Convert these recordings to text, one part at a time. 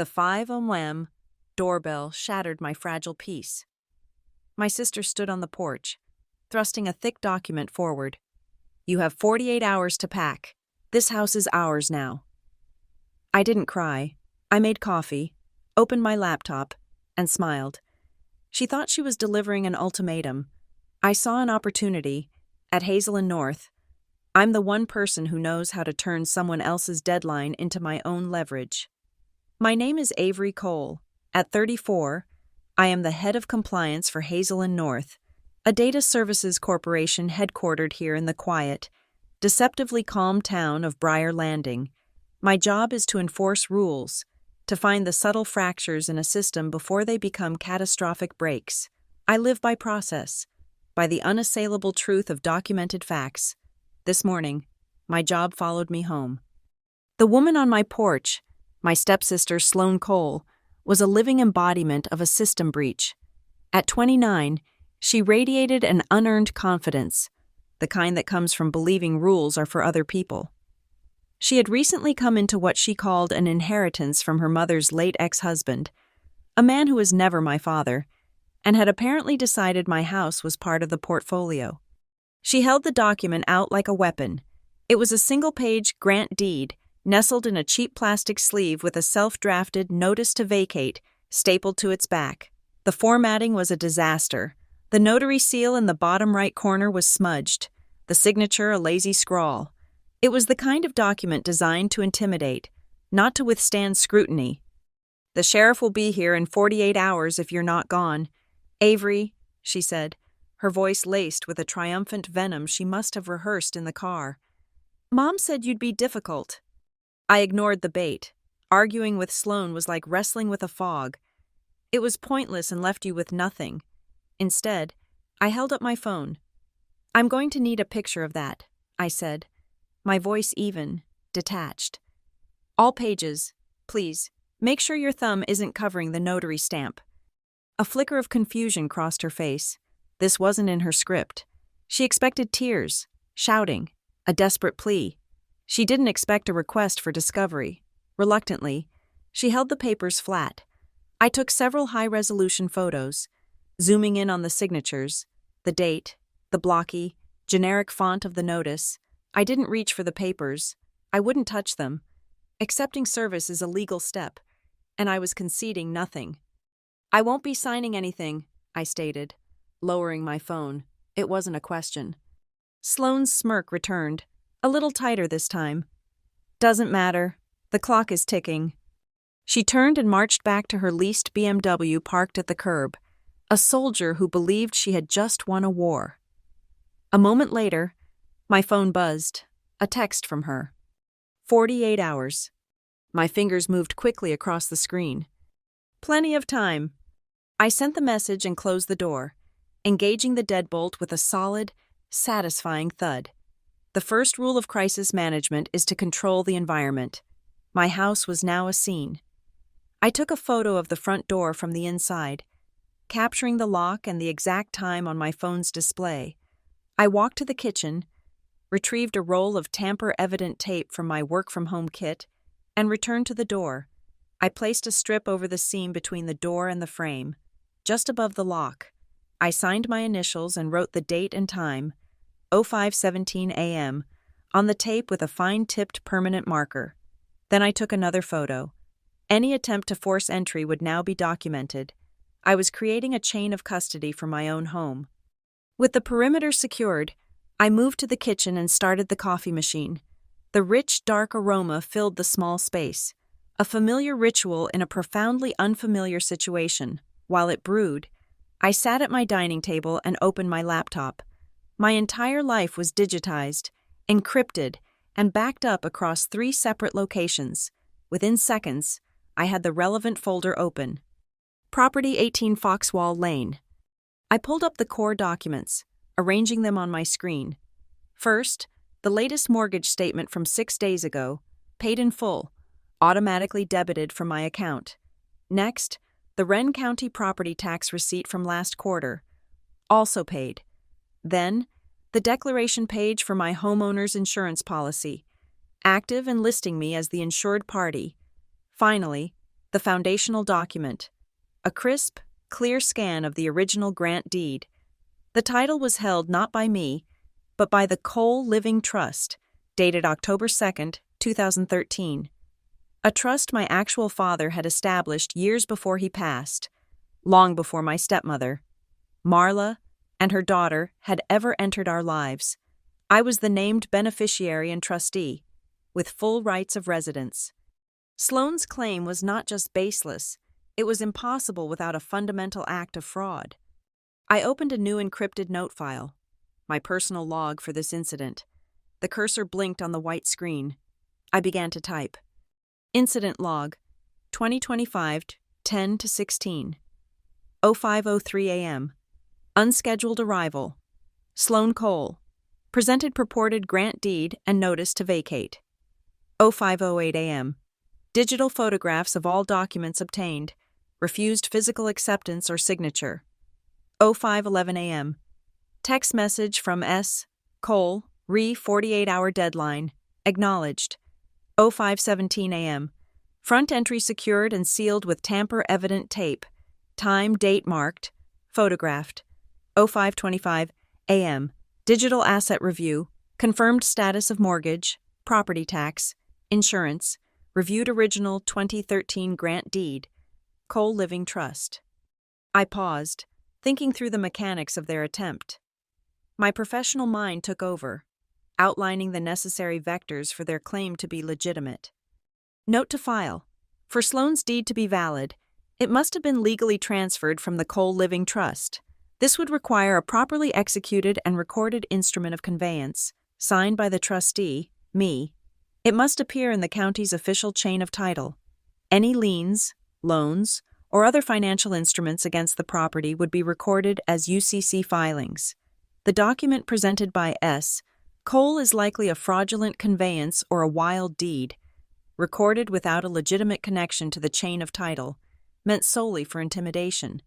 The 5 a.m. doorbell shattered my fragile peace. My sister stood on the porch, thrusting a thick document forward. "You have 48 hours to pack. This house is ours now." I didn't cry. I made coffee, opened my laptop, and smiled. She thought she was delivering an ultimatum. I saw an opportunity. At Hazel and North, I'm the one person who knows how to turn someone else's deadline into my own leverage. My name is Avery Cole. At 34, I am the head of compliance for Hazel and North, a data services corporation headquartered here in the quiet, deceptively calm town of Briar Landing. My job is to enforce rules, to find the subtle fractures in a system before they become catastrophic breaks. I live by process, by the unassailable truth of documented facts. This morning, my job followed me home. The woman on my porch, my stepsister Sloane Cole, was a living embodiment of a system breach. At 29, she radiated an unearned confidence, the kind that comes from believing rules are for other people. She had recently come into what she called an inheritance from her mother's late ex-husband, a man who was never my father, and had apparently decided my house was part of the portfolio. She held the document out like a weapon. It was a single-page grant deed, nestled in a cheap plastic sleeve with a self-drafted notice to vacate stapled to its back. The formatting was a disaster. The notary seal in the bottom right corner was smudged, the signature a lazy scrawl. It was the kind of document designed to intimidate, not to withstand scrutiny. "The sheriff will be here in 48 hours if you're not gone. Avery," she said, her voice laced with a triumphant venom she must have rehearsed in the car. "Mom said you'd be difficult." I ignored the bait. Arguing with Sloane was like wrestling with a fog. It was pointless and left you with nothing. Instead, I held up my phone. "I'm going to need a picture of that," I said, my voice even, detached. "All pages, please. Make sure your thumb isn't covering the notary stamp." A flicker of confusion crossed her face. This wasn't in her script. She expected tears, shouting, a desperate plea. She didn't expect a request for discovery. Reluctantly, she held the papers flat. I took several high-resolution photos, zooming in on the signatures, the date, the blocky, generic font of the notice. I didn't reach for the papers. I wouldn't touch them. Accepting service is a legal step, and I was conceding nothing. "I won't be signing anything," I stated, lowering my phone. It wasn't a question. Sloane's smirk returned, a little tighter this time. "Doesn't matter. The clock is ticking." She turned and marched back to her leased BMW parked at the curb, a soldier who believed she had just won a war. A moment later, my phone buzzed, a text from her. 48 hours. My fingers moved quickly across the screen. Plenty of time. I sent the message and closed the door, engaging the deadbolt with a solid, satisfying thud. The first rule of crisis management is to control the environment. My house was now a scene. I took a photo of the front door from the inside, capturing the lock and the exact time on my phone's display. I walked to the kitchen, retrieved a roll of tamper-evident tape from my work-from-home kit, and returned to the door. I placed a strip over the seam between the door and the frame, just above the lock. I signed my initials and wrote the date and time, 05:17 a.m., on the tape with a fine-tipped permanent marker. Then I took another photo. Any attempt to force entry would now be documented. I was creating a chain of custody for my own home. With the perimeter secured, I moved to the kitchen and started the coffee machine. The rich, dark aroma filled the small space, a familiar ritual in a profoundly unfamiliar situation. While it brewed, I sat at my dining table and opened my laptop. My entire life was digitized, encrypted, and backed up across 3 separate locations. Within seconds, I had the relevant folder open. Property 18 Foxwall Lane. I pulled up the core documents, arranging them on my screen. First, the latest mortgage statement from 6 days ago, paid in full, automatically debited from my account. Next, the Wren County property tax receipt from last quarter, also paid. Then, the declaration page for my homeowner's insurance policy, active and listing me as the insured party. Finally, The foundational document. A crisp, clear scan of the original grant deed. The title was held not by me, but by the Cole Living Trust, dated October 2nd, 2013. A trust my actual father had established years before he passed, long before my stepmother, Marla, and her daughter had ever entered our lives. I was the named beneficiary and trustee, with full rights of residence. Sloane's claim was not just baseless, it was impossible without a fundamental act of fraud. I opened a new encrypted note file, my personal log for this incident. The cursor blinked on the white screen. I began to type. Incident log, 2025, 10 to 16. 05:03 a.m. Unscheduled arrival. Sloane Cole. Presented purported grant deed and notice to vacate. 05:08 a.m. Digital photographs of all documents obtained. Refused physical acceptance or signature. 05:11 a.m. Text message from S. Cole, re 48-hour deadline. Acknowledged. 05:17 a.m. Front entry secured and sealed with tamper-evident tape. Time, date marked. Photographed. 05:25 a.m. Digital asset review. Confirmed status of mortgage. Property tax. Insurance. Reviewed original 2013 grant deed. Cole Living Trust. I paused, thinking through the mechanics of their attempt. My professional mind took over, outlining the necessary vectors for their claim to be legitimate. Note to file. For Sloane's deed to be valid, it must have been legally transferred from the Cole Living Trust. This would require a properly executed and recorded instrument of conveyance, signed by the trustee, me. It must appear in the county's official chain of title. Any liens, loans, or other financial instruments against the property would be recorded as UCC filings. The document presented by S. Cole is likely a fraudulent conveyance or a wild deed, recorded without a legitimate connection to the chain of title, meant solely for intimidation.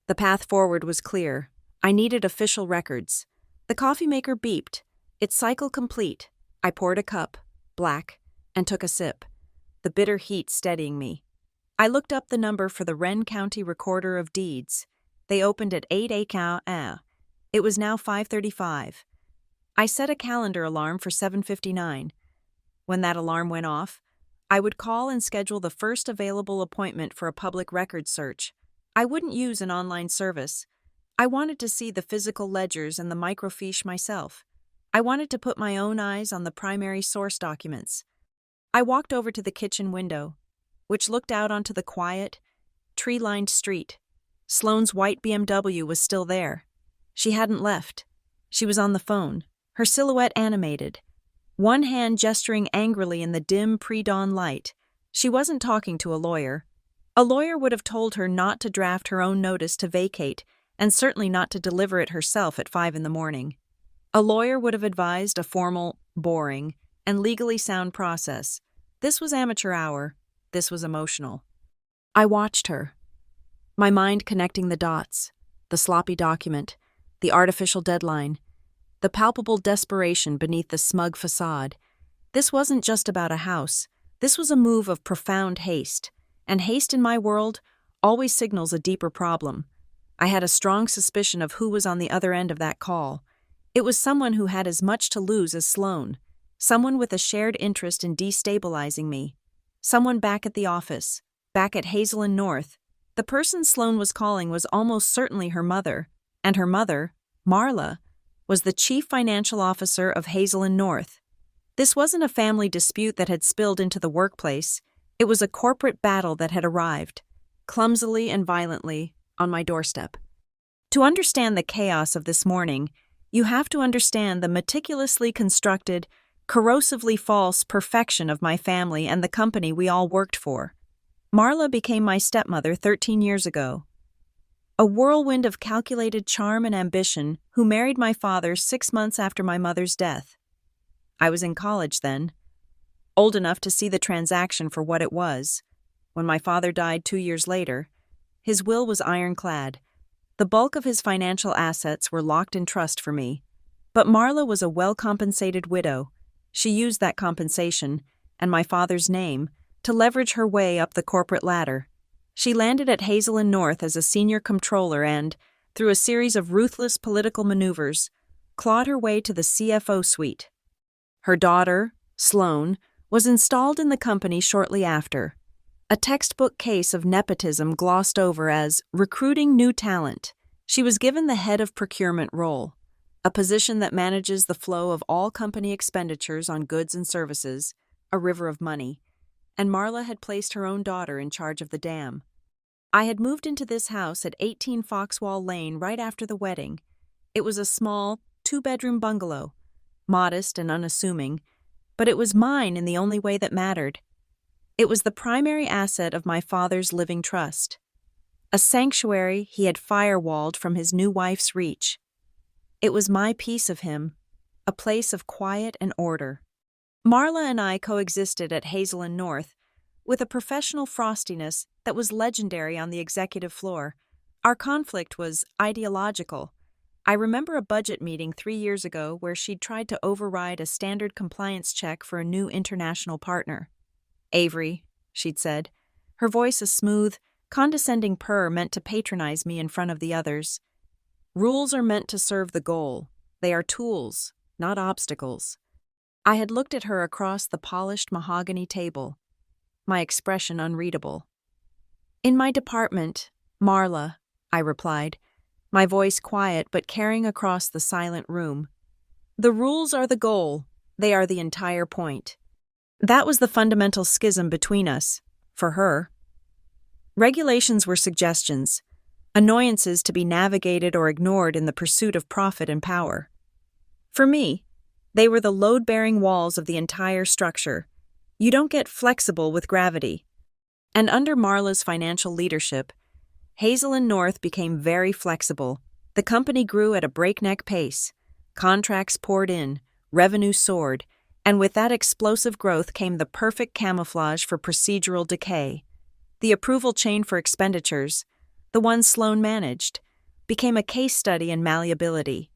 The path forward was clear. I needed official records. The coffee maker beeped. Its cycle complete. I poured a cup, black, and took a sip, the bitter heat steadying me. I looked up the number for the Wren County Recorder of Deeds. They opened at 8 a.m. It was now 5:35. I set a calendar alarm for 7:59. When that alarm went off, I would call and schedule the first available appointment for a public records search. I wouldn't use an online service. I wanted to see the physical ledgers and the microfiche myself. I wanted to put my own eyes on the primary source documents. I walked over to the kitchen window, which looked out onto the quiet, tree-lined street. Sloane's white BMW was still there. She hadn't left. She was on the phone, her silhouette animated, one hand gesturing angrily in the dim pre-dawn light. She wasn't talking to a lawyer. A lawyer would have told her not to draft her own notice to vacate, and certainly not to deliver it herself at 5 a.m. A lawyer would have advised a formal, boring, and legally sound process. This was amateur hour. This was emotional. I watched her, my mind connecting the dots, the sloppy document, the artificial deadline, the palpable desperation beneath the smug facade. This wasn't just about a house. This was a move of profound haste, and haste in my world always signals a deeper problem. I had a strong suspicion of who was on the other end of that call. It was someone who had as much to lose as Sloane, someone with a shared interest in destabilizing me, someone back at the office, back at Hazel and North. The person Sloane was calling was almost certainly her mother, and her mother, Marla, was the chief financial officer of Hazel and North. This wasn't a family dispute that had spilled into the workplace. It was a corporate battle that had arrived, clumsily and violently, on my doorstep. To understand the chaos of this morning, you have to understand the meticulously constructed, corrosively false perfection of my family and the company we all worked for. Marla became my stepmother 13 years ago. A whirlwind of calculated charm and ambition who married my father 6 months after my mother's death. I was in college then, old enough to see the transaction for what it was. When my father died 2 years later, his will was ironclad. The bulk of his financial assets were locked in trust for me. But Marla was a well-compensated widow. She used that compensation, and my father's name, to leverage her way up the corporate ladder. She landed at Hazel & North as a senior comptroller and, through a series of ruthless political maneuvers, clawed her way to the CFO suite. Her daughter, Sloane, was installed in the company shortly after, a textbook case of nepotism glossed over as recruiting new talent. She was given the head of procurement role, a position that manages the flow of all company expenditures on goods and services, a river of money, and Marla had placed her own daughter in charge of the dam. I had moved into this house at 18 Foxwall Lane right after the wedding. It was a small, two-bedroom bungalow, modest and unassuming, but it was mine in the only way that mattered. It was the primary asset of my father's living trust, a sanctuary he had firewalled from his new wife's reach. It was my piece of him, a place of quiet and order. Marla and I coexisted at Hazel & North with a professional frostiness that was legendary on the executive floor. Our conflict was ideological. I remember a budget meeting 3 years ago where she'd tried to override a standard compliance check for a new international partner. "Avery," she'd said, her voice a smooth, condescending purr meant to patronize me in front of the others. "Rules are meant to serve the goal. They are tools, not obstacles." I had looked at her across the polished mahogany table, my expression unreadable. "In my department, Marla," I replied, my voice quiet but carrying across the silent room. "The rules are the goal. They are the entire point." That was the fundamental schism between us, for her. Regulations were suggestions, annoyances to be navigated or ignored in the pursuit of profit and power. For me, they were the load-bearing walls of the entire structure. You don't get flexible with gravity. And under Marla's financial leadership, Hazel & North became very flexible. The company grew at a breakneck pace. Contracts poured in, revenue soared, and with that explosive growth came the perfect camouflage for procedural decay. The approval chain for expenditures, the one Sloane managed, became a case study in malleability.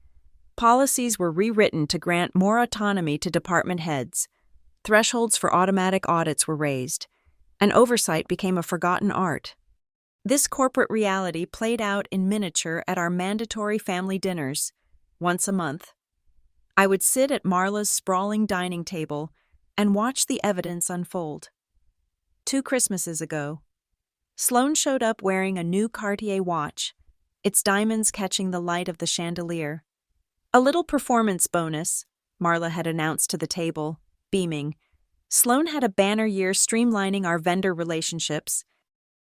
Policies were rewritten to grant more autonomy to department heads. Thresholds for automatic audits were raised, and oversight became a forgotten art. This corporate reality played out in miniature at our mandatory family dinners, once a month. I would sit at Marla's sprawling dining table and watch the evidence unfold. 2 Christmases ago, Sloane showed up wearing a new Cartier watch, its diamonds catching the light of the chandelier. "A little performance bonus," Marla had announced to the table, beaming. Sloane had a banner year streamlining our vendor relationships.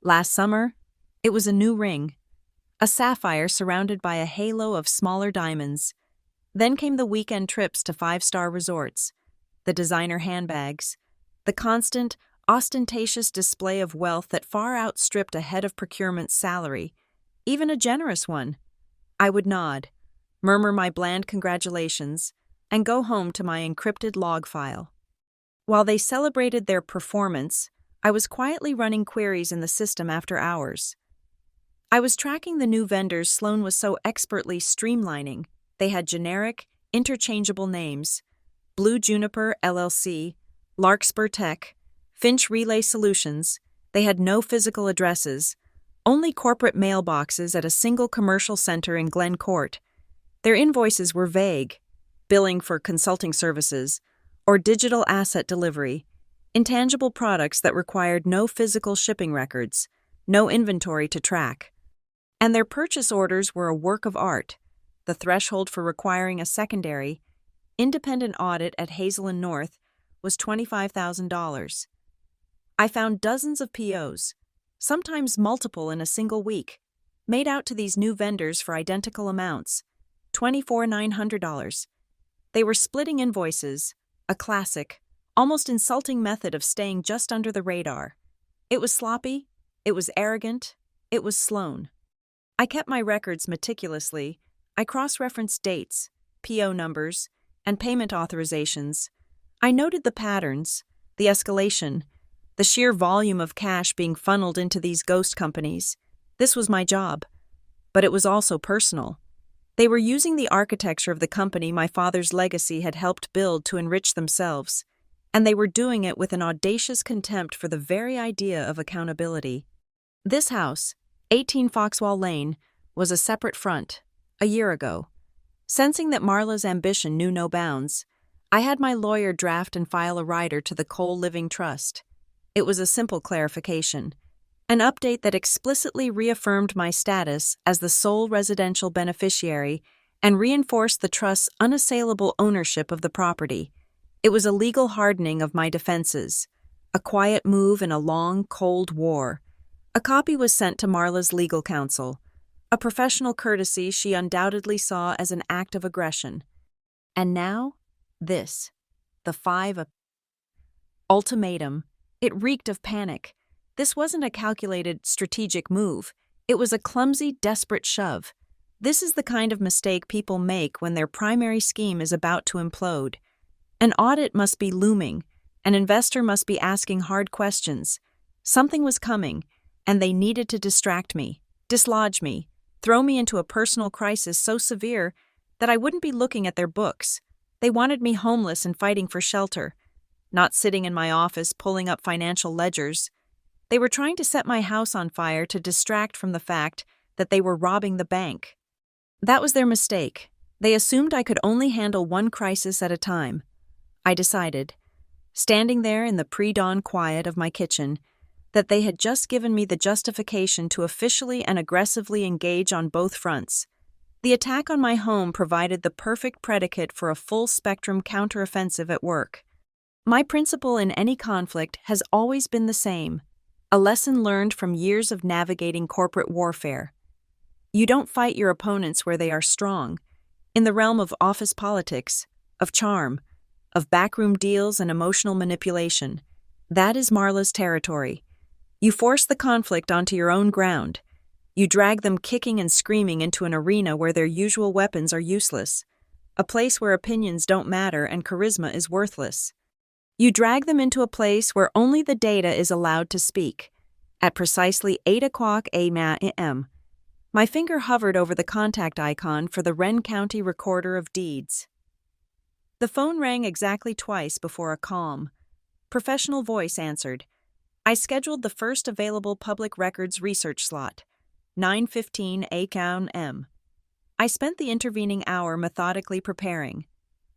Last summer, it was a new ring, a sapphire surrounded by a halo of smaller diamonds. Then came the weekend trips to 5-star resorts, the designer handbags, the constant, ostentatious display of wealth that far outstripped a head of procurement's salary, even a generous one. I would nod, murmur my bland congratulations, and go home to my encrypted log file. While they celebrated their performance, I was quietly running queries in the system after hours. I was tracking the new vendors Sloane was so expertly streamlining. They had generic, interchangeable names: Blue Juniper LLC, Larkspur Tech, Finch Relay Solutions. They had no physical addresses, only corporate mailboxes at a single commercial center in Glen Court. Their invoices were vague, billing for consulting services, or digital asset delivery, intangible products that required no physical shipping records, no inventory to track. And their purchase orders were a work of art. The threshold for requiring a secondary, independent audit at Hazel & North was $25,000. I found dozens of POs, sometimes multiple in a single week, made out to these new vendors for identical amounts, $24,900. They were splitting invoices, a classic, almost insulting method of staying just under the radar. It was sloppy, it was arrogant, it was Sloane. I kept my records meticulously. I cross-referenced dates, PO numbers, and payment authorizations. I noted the patterns, the escalation, the sheer volume of cash being funneled into these ghost companies. This was my job, but it was also personal. They were using the architecture of the company my father's legacy had helped build to enrich themselves, and they were doing it with an audacious contempt for the very idea of accountability. This house, 18 Foxwell Lane, was a separate front, a year ago. Sensing that Marla's ambition knew no bounds, I had my lawyer draft and file a rider to the Cole Living Trust. It was a simple clarification, an update that explicitly reaffirmed my status as the sole residential beneficiary and reinforced the trust's unassailable ownership of the property. It was a legal hardening of my defenses, a quiet move in a long, cold war. A copy was sent to Marla's legal counsel, a professional courtesy she undoubtedly saw as an act of aggression. And now, this, the ultimatum. It reeked of panic. This wasn't a calculated, strategic move. It was a clumsy, desperate shove. This is the kind of mistake people make when their primary scheme is about to implode. An audit must be looming. An investor must be asking hard questions. Something was coming, and they needed to distract me, dislodge me, throw me into a personal crisis so severe that I wouldn't be looking at their books. They wanted me homeless and fighting for shelter, not sitting in my office pulling up financial ledgers. They were trying to set my house on fire to distract from the fact that they were robbing the bank. That was their mistake. They assumed I could only handle one crisis at a time. I decided, standing there in the pre-dawn quiet of my kitchen, that they had just given me the justification to officially and aggressively engage on both fronts. The attack on my home provided the perfect predicate for a full-spectrum counteroffensive at work. My principle in any conflict has always been the same, a lesson learned from years of navigating corporate warfare. You don't fight your opponents where they are strong. In the realm of office politics, of charm, of backroom deals and emotional manipulation, that is Marla's territory. You force the conflict onto your own ground. You drag them kicking and screaming into an arena where their usual weapons are useless, a place where opinions don't matter and charisma is worthless. You drag them into a place where only the data is allowed to speak. At precisely 8 o'clock a.m., my finger hovered over the contact icon for the Wren County Recorder of Deeds. The phone rang exactly twice before a calm, professional voice answered. I scheduled the first available public records research slot, 9:15 a.m. I spent the intervening hour methodically preparing.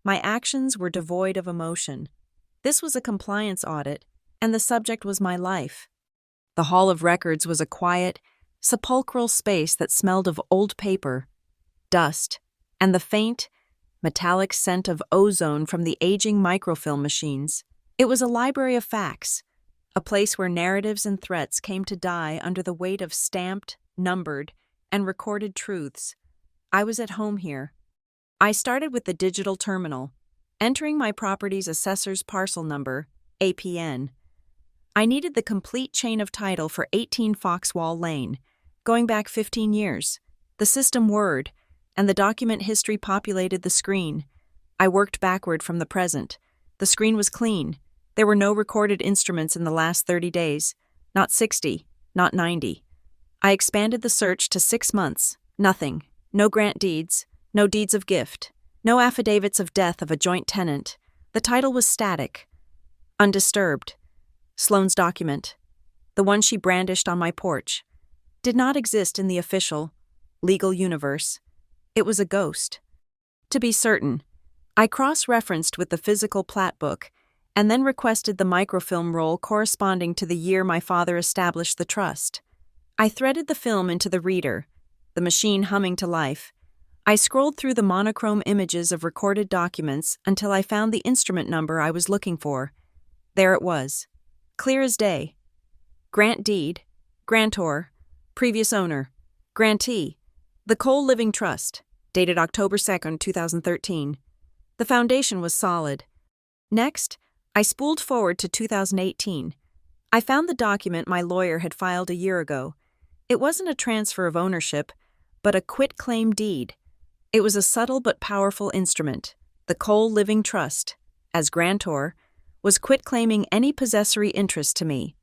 My actions were devoid of emotion. This was a compliance audit, and the subject was my life. The Hall of Records was a quiet, sepulchral space that smelled of old paper, dust, and the faint, metallic scent of ozone from the aging microfilm machines. It was a library of facts, a place where narratives and threats came to die under the weight of stamped, numbered, and recorded truths. I was at home here. I started with the digital terminal, entering my property's assessor's parcel number, APN. I needed the complete chain of title for 18 Foxwell Lane, going back 15 years, the system word, and the document history populated the screen. I worked backward from the present. The screen was clean. There were no recorded instruments in the last 30 days, not 60, not 90. I expanded the search to 6 months. Nothing. No grant deeds, no deeds of gift, no affidavits of death of a joint tenant. The title was static, undisturbed. Sloane's document, the one she brandished on my porch, did not exist in the official, legal universe. It was a ghost. To be certain, I cross-referenced with the physical plat book and then requested the microfilm roll corresponding to the year my father established the trust. I threaded the film into the reader, the machine humming to life. I scrolled through the monochrome images of recorded documents until I found the instrument number I was looking for. There it was, clear as day. Grant deed, grantor, previous owner, grantee, the Cole Living Trust, dated October 2nd, 2013. The foundation was solid. Next, I spooled forward to 2018. I found the document my lawyer had filed a year ago. It wasn't a transfer of ownership, but a quitclaim deed. It was a subtle but powerful instrument. The Cole Living Trust, as grantor, was quitclaiming any possessory interest to me.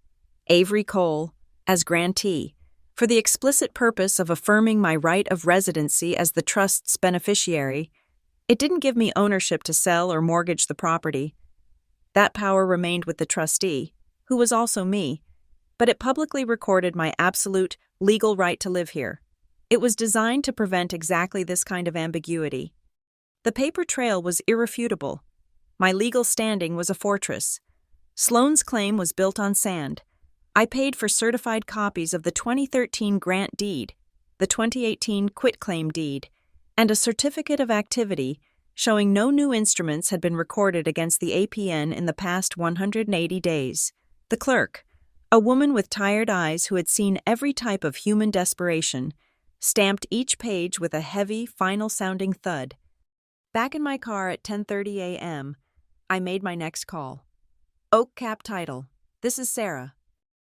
Avery Cole, as grantee, for the explicit purpose of affirming my right of residency as the trust's beneficiary. It didn't give me ownership to sell or mortgage the property. That power remained with the trustee, who was also me, but it publicly recorded my absolute legal right to live here. It was designed to prevent exactly this kind of ambiguity. The paper trail was irrefutable. My legal standing was a fortress. Sloane's claim was built on sand. I paid for certified copies of the 2013 grant deed, the 2018 quitclaim deed, and a certificate of activity showing no new instruments had been recorded against the APN in the past 180 days. The clerk, a woman with tired eyes who had seen every type of human desperation, stamped each page with a heavy, final-sounding thud. Back in my car at 10:30 a.m., I made my next call. Oak Cap Title. This is Sarah.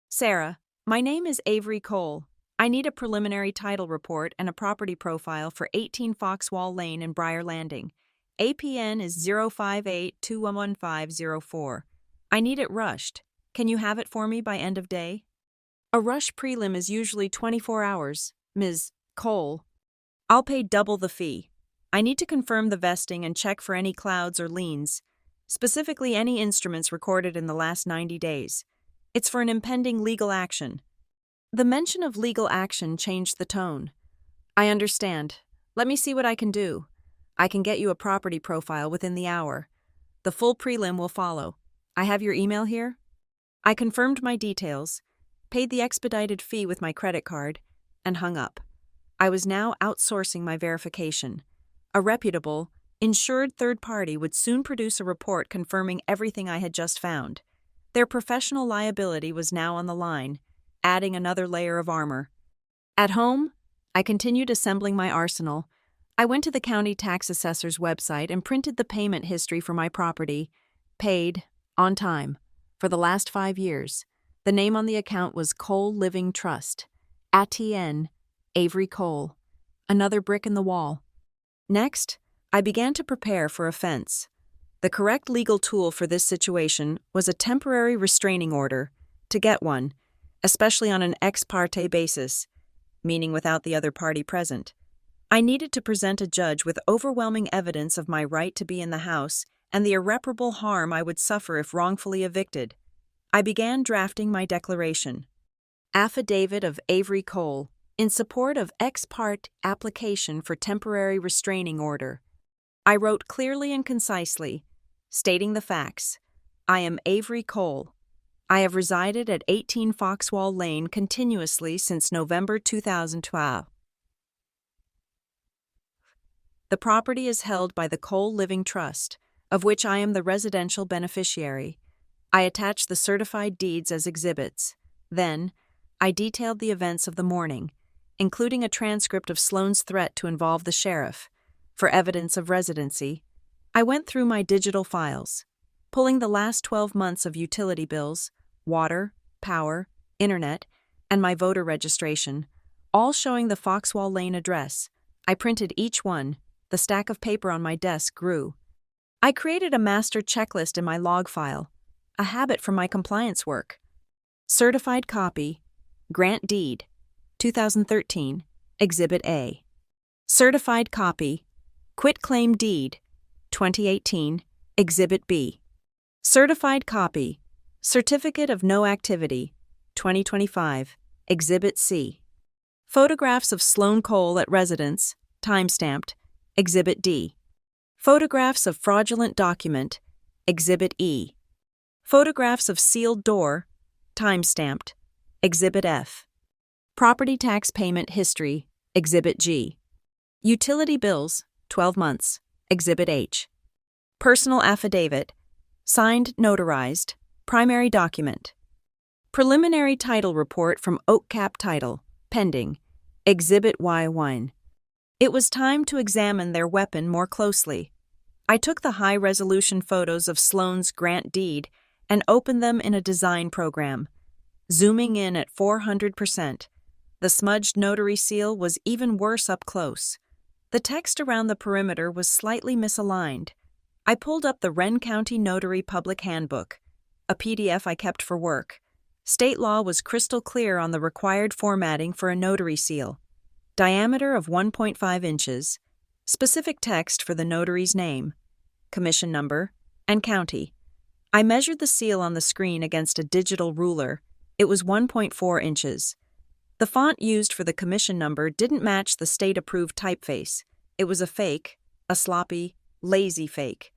Sarah, my name is Avery Cole. I need a preliminary title report and a property profile for 18 Foxwall Lane in Briar Landing. APN is 058211504. I need it rushed. Can you have it for me by end of day? A rush prelim is usually 24 hours, Ms. Cole. I'll pay double the fee. I need to confirm the vesting and check for any clouds or liens, specifically any instruments recorded in the last 90 days. It's for an impending legal action. The mention of legal action changed the tone. I understand. Let me see what I can do. I can get you a property profile within the hour. The full prelim will follow. I have your email here? I confirmed my details, paid the expedited fee with my credit card, and hung up. I was now outsourcing my verification. A reputable, insured third party would soon produce a report confirming everything I had just found. Their professional liability was now on the line, adding another layer of armor. At home, I continued assembling my arsenal. I went to the county tax assessor's website and printed the payment history for my property, paid, on time, for the last 5 years. The name on the account was Cole Living Trust. ATN, Avery Cole. Another brick in the wall. Next, I began to prepare for a fence. The correct legal tool for this situation was a temporary restraining order. To get one, especially on an ex parte basis, meaning without the other party present, I needed to present a judge with overwhelming evidence of my right to be in the house and the irreparable harm I would suffer if wrongfully evicted. I began drafting my declaration. Affidavit of Avery Cole, in support of ex parte application for temporary restraining order. I wrote clearly and concisely, stating the facts. I am Avery Cole. I have resided at 18 Foxwall Lane continuously since November 2012. The property is held by the Cole Living Trust, of which I am the residential beneficiary. I attached the certified deeds as exhibits. Then, I detailed the events of the morning, including a transcript of Sloane's threat to involve the sheriff. For evidence of residency, I went through my digital files, pulling the last 12 months of utility bills, water, power, internet, and my voter registration, all showing the Foxwall Lane address. I printed each one. The stack of paper on my desk grew. I created a master checklist in my log file, a habit from my compliance work. Certified copy, grant deed, 2013, Exhibit A. Certified copy, quitclaim deed, 2018, Exhibit B. Certified copy, certificate of no activity, 2025, Exhibit C. Photographs of Sloane Cole at residence, time-stamped, Exhibit D. Photographs of fraudulent document, Exhibit E. Photographs of sealed door, time-stamped, Exhibit F. Property tax payment history, Exhibit G. Utility bills, 12 months, Exhibit H. Personal affidavit, signed, notarized, primary document. Preliminary title report from Oak Cap Title, pending, Exhibit Y1. It was time to examine their weapon more closely. I took the high-resolution photos of Sloane's grant deed and opened them in a design program. Zooming in at 400%, the smudged notary seal was even worse up close. The text around the perimeter was slightly misaligned. I pulled up the Wren County Notary Public Handbook, a PDF I kept for work. State law was crystal clear on the required formatting for a notary seal. Diameter of 1.5 inches, specific text for the notary's name, commission number, and county. I measured the seal on the screen against a digital ruler. It was 1.4 inches. The font used for the commission number didn't match the state-approved typeface. It was a fake, a sloppy, lazy fake.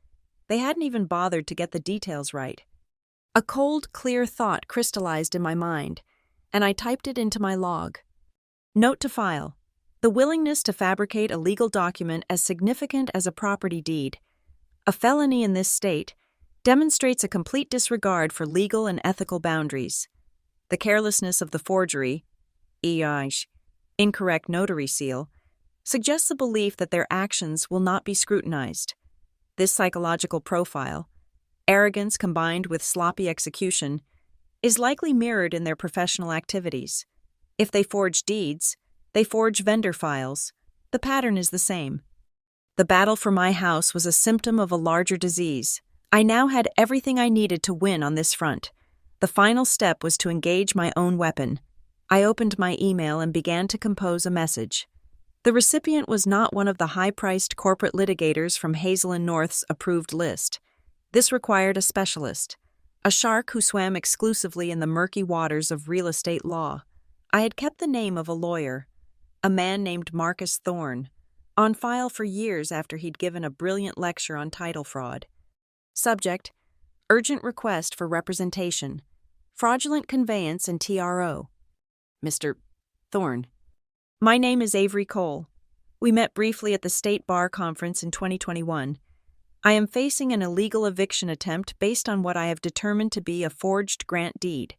They hadn't even bothered to get the details right. A cold, clear thought crystallized in my mind, and I typed it into my log. Note to file: the willingness to fabricate a legal document as significant as a property deed, a felony in this state, demonstrates a complete disregard for legal and ethical boundaries. The carelessness of the forgery, incorrect notary seal, suggests a belief that their actions will not be scrutinized. This psychological profile, arrogance combined with sloppy execution, is likely mirrored in their professional activities. If they forge deeds, they forge vendor files. The pattern is the same. The battle for my house was a symptom of a larger disease. I now had everything I needed to win on this front. The final step was to engage my own weapon. I opened my email and began to compose a message. The recipient was not one of the high-priced corporate litigators from Hazel and North's approved list. This required a specialist, a shark who swam exclusively in the murky waters of real estate law. I had kept the name of a lawyer, a man named Marcus Thorne, on file for years after he'd given a brilliant lecture on title fraud. Subject: urgent request for representation, fraudulent conveyance and TRO. Mr. Thorne. My name is Avery Cole. We met briefly at the State Bar Conference in 2021. I am facing an illegal eviction attempt based on what I have determined to be a forged grant deed.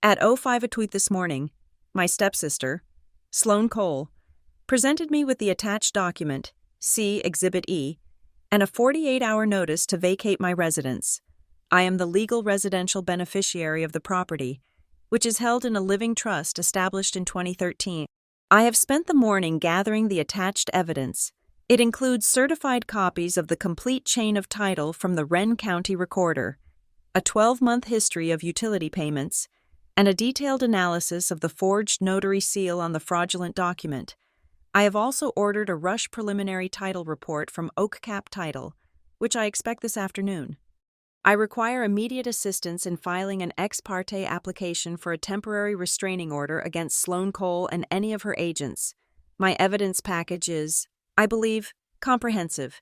At 05 a tweet this morning, my stepsister, Sloane Cole, presented me with the attached document, see Exhibit E, and a 48-hour notice to vacate my residence. I am the legal residential beneficiary of the property, which is held in a living trust established in 2013. I have spent the morning gathering the attached evidence. It includes certified copies of the complete chain of title from the Wren County Recorder, a 12-month history of utility payments, and a detailed analysis of the forged notary seal on the fraudulent document. I have also ordered a rush preliminary title report from Oak Cap Title, which I expect this afternoon. I require immediate assistance in filing an ex parte application for a temporary restraining order against Sloane Cole and any of her agents. My evidence package is, I believe, comprehensive.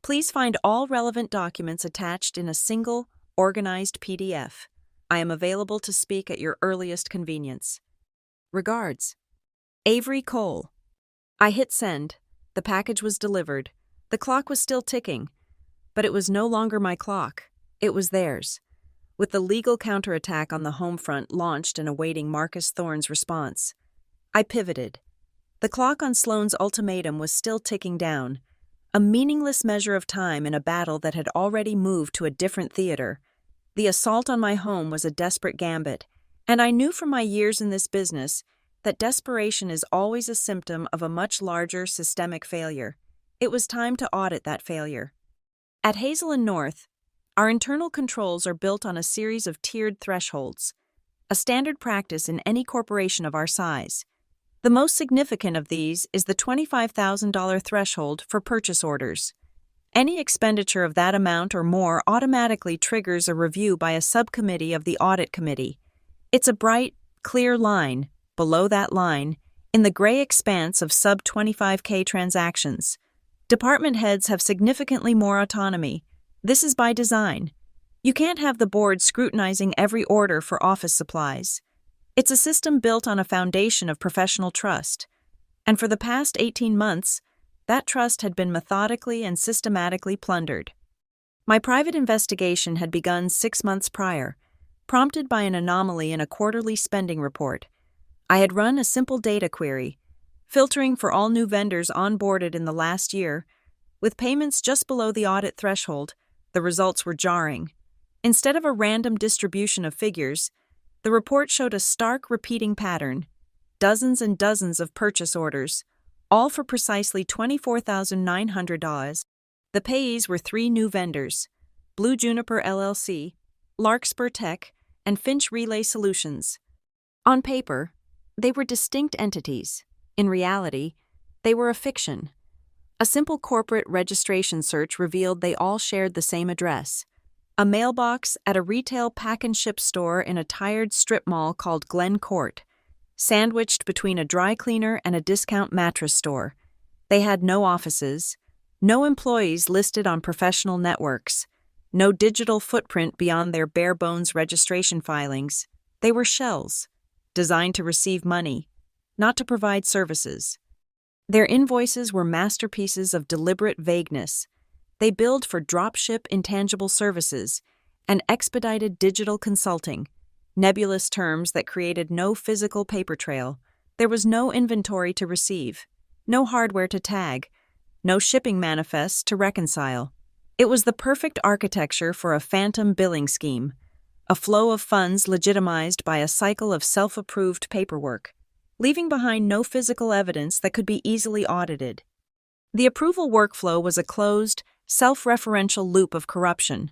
Please find all relevant documents attached in a single, organized PDF. I am available to speak at your earliest convenience. Regards, Avery Cole. I hit send. The package was delivered. The clock was still ticking, but it was no longer my clock. It was theirs. With the legal counterattack on the home front launched and awaiting Marcus Thorne's response, I pivoted. The clock on Sloane's ultimatum was still ticking down, a meaningless measure of time in a battle that had already moved to a different theater. The assault on my home was a desperate gambit, and I knew from my years in this business that desperation is always a symptom of a much larger systemic failure. It was time to audit that failure. At Hazel and North, our internal controls are built on a series of tiered thresholds, a standard practice in any corporation of our size. The most significant of these is the $25,000 threshold for purchase orders. Any expenditure of that amount or more automatically triggers a review by a subcommittee of the audit committee. It's a bright, clear line, below that line, in the gray expanse of sub-25K transactions. Department heads have significantly more autonomy. This is by design. You can't have the board scrutinizing every order for office supplies. It's a system built on a foundation of professional trust. And for the past 18 months, that trust had been methodically and systematically plundered. My private investigation had begun 6 months prior, prompted by an anomaly in a quarterly spending report. I had run a simple data query, filtering for all new vendors onboarded in the last year. With payments just below the audit threshold, the results were jarring. Instead of a random distribution of figures, the report showed a stark repeating pattern: dozens and dozens of purchase orders, all for precisely $24,900. The payees were 3 new vendors: Blue Juniper LLC, Larkspur Tech, and Finch Relay Solutions. On paper, they were distinct entities. In reality, they were a fiction. A simple corporate registration search revealed they all shared the same address. A mailbox at a retail pack-and-ship store in a tired strip mall called Glen Court, sandwiched between a dry cleaner and a discount mattress store. They had no offices, no employees listed on professional networks, no digital footprint beyond their bare-bones registration filings. They were shells, designed to receive money, not to provide services. Their invoices were masterpieces of deliberate vagueness. They billed for dropship intangible services and expedited digital consulting, nebulous terms that created no physical paper trail. There was no inventory to receive, no hardware to tag, no shipping manifests to reconcile. It was the perfect architecture for a phantom billing scheme, a flow of funds legitimized by a cycle of self-approved paperwork, leaving behind no physical evidence that could be easily audited. The approval workflow was a closed, self-referential loop of corruption.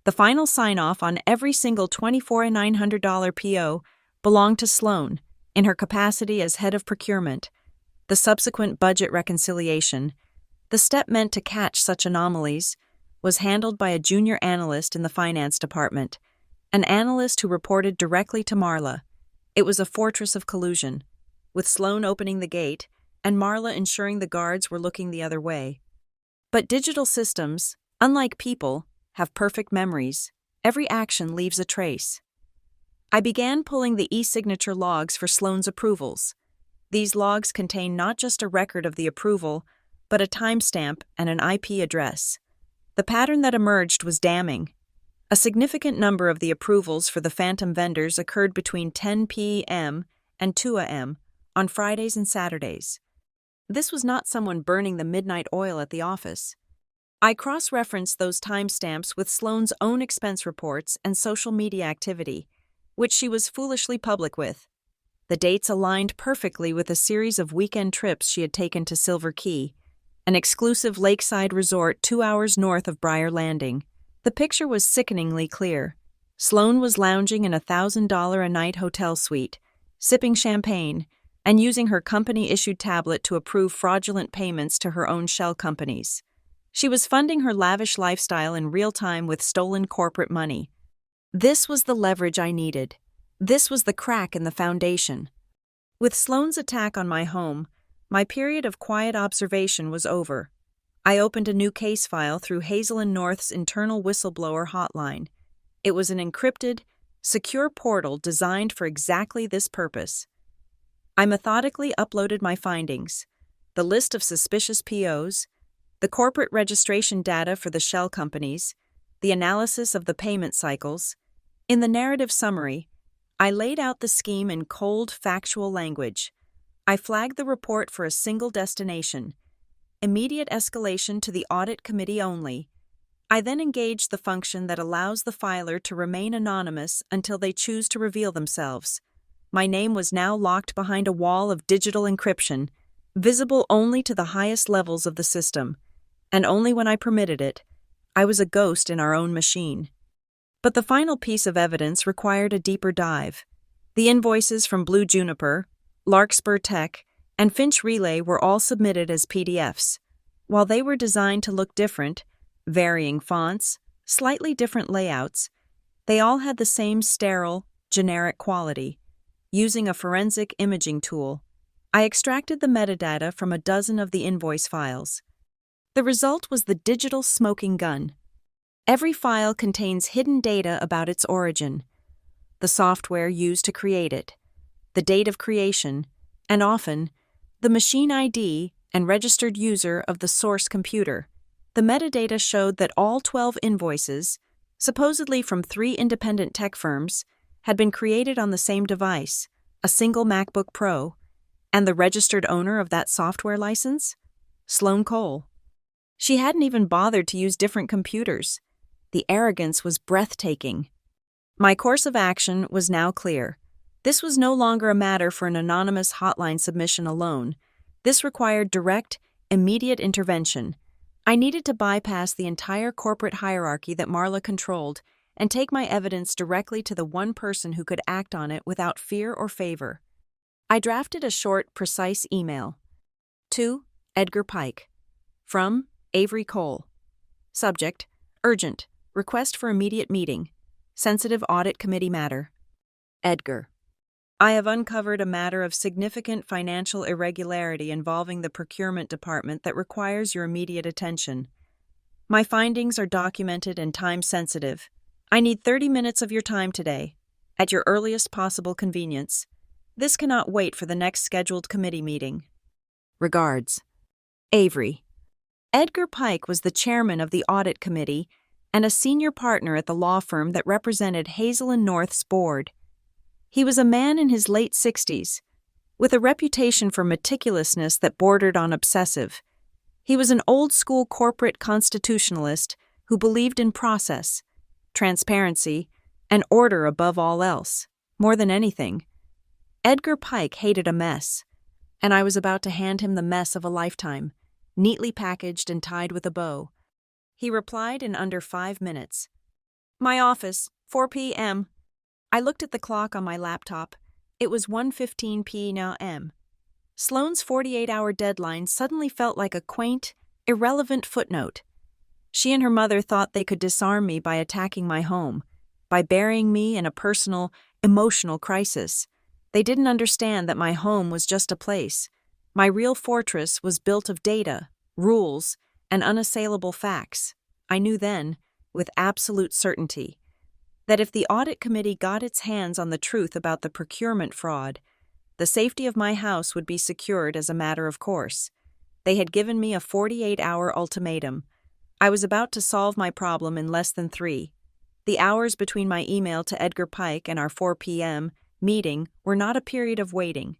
The final sign-off on every single $24,900 PO belonged to Sloan, in her capacity as head of procurement. The subsequent budget reconciliation, the step meant to catch such anomalies, was handled by a junior analyst in the finance department, an analyst who reported directly to Marla. It was a fortress of collusion, with Sloan opening the gate and Marla ensuring the guards were looking the other way. But digital systems, unlike people, have perfect memories. Every action leaves a trace. I began pulling the e-signature logs for Sloan's approvals. These logs contain not just a record of the approval, but a timestamp and an IP address. The pattern that emerged was damning. A significant number of the approvals for the phantom vendors occurred between 10 p.m. and 2 a.m. on Fridays and Saturdays. This was not someone burning the midnight oil at the office. I cross-referenced those timestamps with Sloan's own expense reports and social media activity, which she was foolishly public with. The dates aligned perfectly with a series of weekend trips she had taken to Silver Key, an exclusive lakeside resort 2 hours north of Briar Landing. The picture was sickeningly clear. Sloan was lounging in a $1,000-a-night hotel suite, sipping champagne, and using her company-issued tablet to approve fraudulent payments to her own shell companies. She was funding her lavish lifestyle in real time with stolen corporate money. This was the leverage I needed. This was the crack in the foundation. With Sloan's attack on my home, my period of quiet observation was over. I opened a new case file through Hazel and North's internal whistleblower hotline. It was an encrypted, secure portal designed for exactly this purpose. I methodically uploaded my findings, the list of suspicious POs, the corporate registration data for the shell companies, the analysis of the payment cycles. In the narrative summary, I laid out the scheme in cold, factual language. I flagged the report for a single destination: immediate escalation to the audit committee only. I then engaged the function that allows the filer to remain anonymous until they choose to reveal themselves. My name was now locked behind a wall of digital encryption, visible only to the highest levels of the system, and only when I permitted it. I was a ghost in our own machine. But the final piece of evidence required a deeper dive. The invoices from Blue Juniper, Larkspur Tech, and Finch Relay were all submitted as PDFs. While they were designed to look different, varying fonts, slightly different layouts, they all had the same sterile, generic quality. Using a forensic imaging tool, I extracted the metadata from a dozen of the invoice files. The result was the digital smoking gun. Every file contains hidden data about its origin, the software used to create it, the date of creation, and often, the machine ID and registered user of the source computer. The metadata showed that all 12 invoices, supposedly from 3 independent tech firms, had been created on the same device, a single MacBook Pro, and the registered owner of that software license? Sloan Cole. She hadn't even bothered to use different computers. The arrogance was breathtaking. My course of action was now clear. This was no longer a matter for an anonymous hotline submission alone. This required direct, immediate intervention. I needed to bypass the entire corporate hierarchy that Marla controlled and take my evidence directly to the one person who could act on it without fear or favor. I drafted a short, precise email. To Edgar Pike. From Avery Cole. Subject: urgent. Request for immediate meeting. Sensitive audit committee matter. Edgar. I have uncovered a matter of significant financial irregularity involving the procurement department that requires your immediate attention. My findings are documented and time-sensitive. I need 30 minutes of your time today, at your earliest possible convenience. This cannot wait for the next scheduled committee meeting. Regards. Avery. Edgar Pike was the chairman of the audit committee and a senior partner at the law firm that represented Hazel & North's board. He was a man in his late 60s, with a reputation for meticulousness that bordered on obsessive. He was an old-school corporate constitutionalist who believed in process, transparency, and order above all else. More than anything, Edgar Pike hated a mess, and I was about to hand him the mess of a lifetime, neatly packaged and tied with a bow. He replied in under 5 minutes. My office, 4 p.m. I looked at the clock on my laptop. It was 1:15 p.m. Sloane's 48-hour deadline suddenly felt like a quaint, irrelevant footnote. She and her mother thought they could disarm me by attacking my home, by burying me in a personal, emotional crisis. They didn't understand that my home was just a place. My real fortress was built of data, rules, and unassailable facts. I knew then, with absolute certainty, that if the audit committee got its hands on the truth about the procurement fraud, the safety of my house would be secured as a matter of course. They had given me a 48-hour ultimatum. I was about to solve my problem in less than 3. The hours between my email to Edgar Pike and our 4 p.m. meeting were not a period of waiting.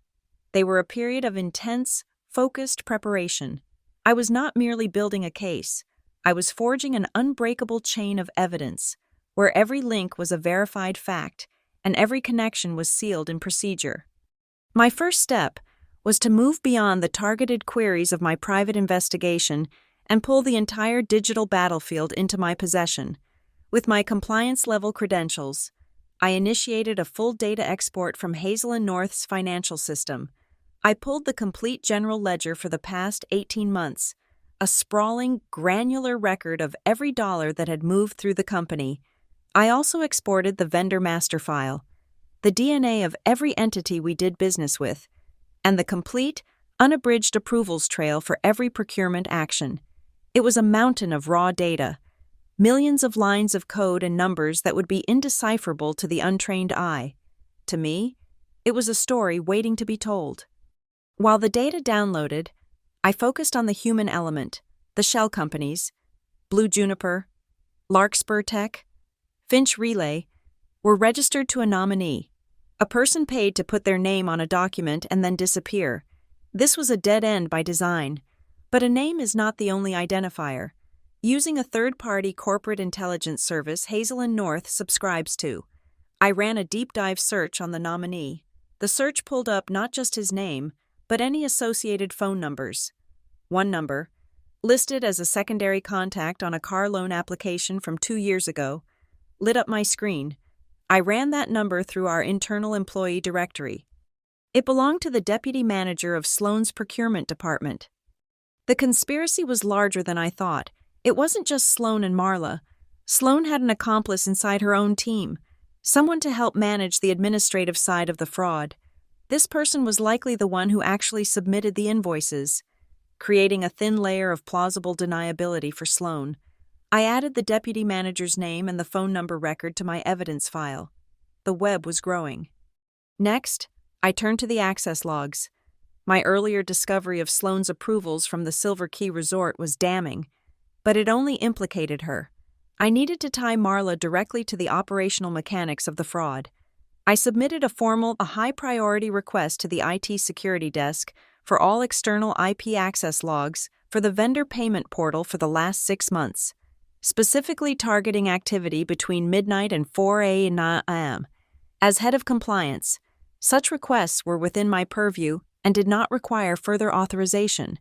They were a period of intense, focused preparation. I was not merely building a case. I was forging an unbreakable chain of evidence, where every link was a verified fact and every connection was sealed in procedure. My first step was to move beyond the targeted queries of my private investigation and pull the entire digital battlefield into my possession. With my compliance-level credentials, I initiated a full data export from Hazel & North's financial system. I pulled the complete general ledger for the past 18 months, a sprawling, granular record of every dollar that had moved through the company. I also exported the vendor master file, the DNA of every entity we did business with, and the complete, unabridged approvals trail for every procurement action. It was a mountain of raw data, millions of lines of code and numbers that would be indecipherable to the untrained eye. To me, it was a story waiting to be told. While the data downloaded, I focused on the human element. The shell companies, Blue Juniper, Larkspur Tech, Finch Relay, were registered to a nominee, a person paid to put their name on a document and then disappear. This was a dead end by design, but a name is not the only identifier. Using a third-party corporate intelligence service Hazel & North subscribes to, I ran a deep dive search on the nominee. The search pulled up not just his name, but any associated phone numbers. One number, listed as a secondary contact on a car loan application from 2 years ago, lit up my screen. I ran that number through our internal employee directory. It belonged to the deputy manager of Sloane's procurement department. The conspiracy was larger than I thought. It wasn't just Sloane and Marla. Sloane had an accomplice inside her own team, someone to help manage the administrative side of the fraud. This person was likely the one who actually submitted the invoices, creating a thin layer of plausible deniability for Sloane. I added the deputy manager's name and the phone number record to my evidence file. The web was growing. Next, I turned to the access logs. My earlier discovery of Sloane's approvals from the Silver Key Resort was damning, but it only implicated her. I needed to tie Marla directly to the operational mechanics of the fraud. I submitted a high-priority request to the IT security desk for all external IP access logs for the vendor payment portal for the last 6 months, specifically targeting activity between midnight and 4 a.m. As head of compliance, such requests were within my purview and did not require further authorization.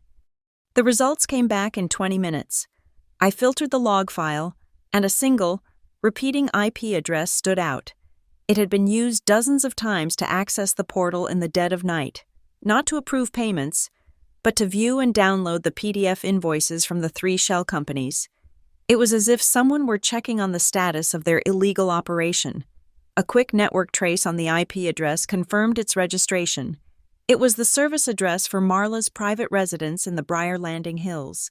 The results came back in 20 minutes. I filtered the log file, and a single, repeating IP address stood out. It had been used dozens of times to access the portal in the dead of night, not to approve payments, but to view and download the PDF invoices from the 3 shell companies. It was as if someone were checking on the status of their illegal operation. A quick network trace on the IP address confirmed its registration. It was the service address for Marla's private residence in the Briar Landing Hills.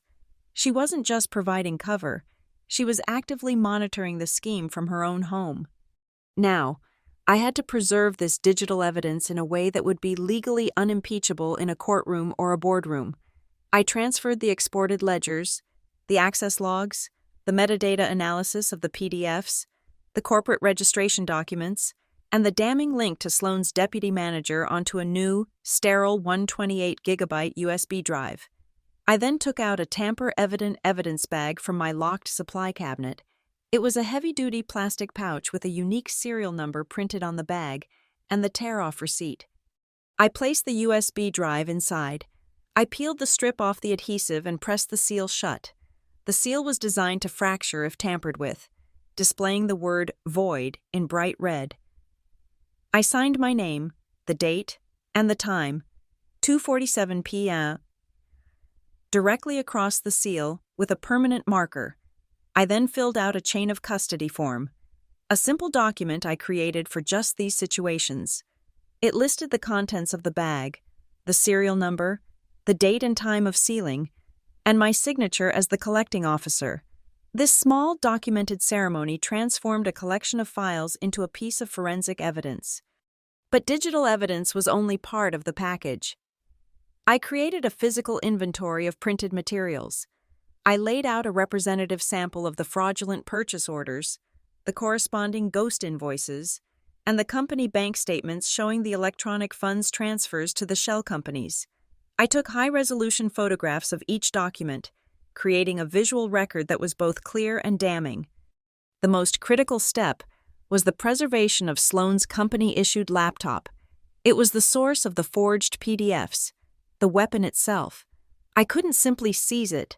She wasn't just providing cover, she was actively monitoring the scheme from her own home. Now, I had to preserve this digital evidence in a way that would be legally unimpeachable in a courtroom or a boardroom. I transferred the exported ledgers, the access logs, the metadata analysis of the PDFs, the corporate registration documents, and the damning link to Sloan's deputy manager onto a new, sterile 128-gigabyte USB drive. I then took out a tamper-evident evidence bag from my locked supply cabinet. It was a heavy-duty plastic pouch with a unique serial number printed on the bag and the tear-off receipt. I placed the USB drive inside. I peeled the strip off the adhesive and pressed the seal shut. The seal was designed to fracture if tampered with, displaying the word "void" in bright red. I signed my name, the date, and the time, 2:47 p.m., directly across the seal with a permanent marker. I then filled out a chain of custody form, a simple document I created for just these situations. It listed the contents of the bag, the serial number, the date and time of sealing, and my signature as the collecting officer. This small, documented ceremony transformed a collection of files into a piece of forensic evidence. But digital evidence was only part of the package. I created a physical inventory of printed materials. I laid out a representative sample of the fraudulent purchase orders, the corresponding ghost invoices, and the company bank statements showing the electronic funds transfers to the shell companies. I took high-resolution photographs of each document, creating a visual record that was both clear and damning. The most critical step was the preservation of Sloan's company-issued laptop. It was the source of the forged PDFs, the weapon itself. I couldn't simply seize it.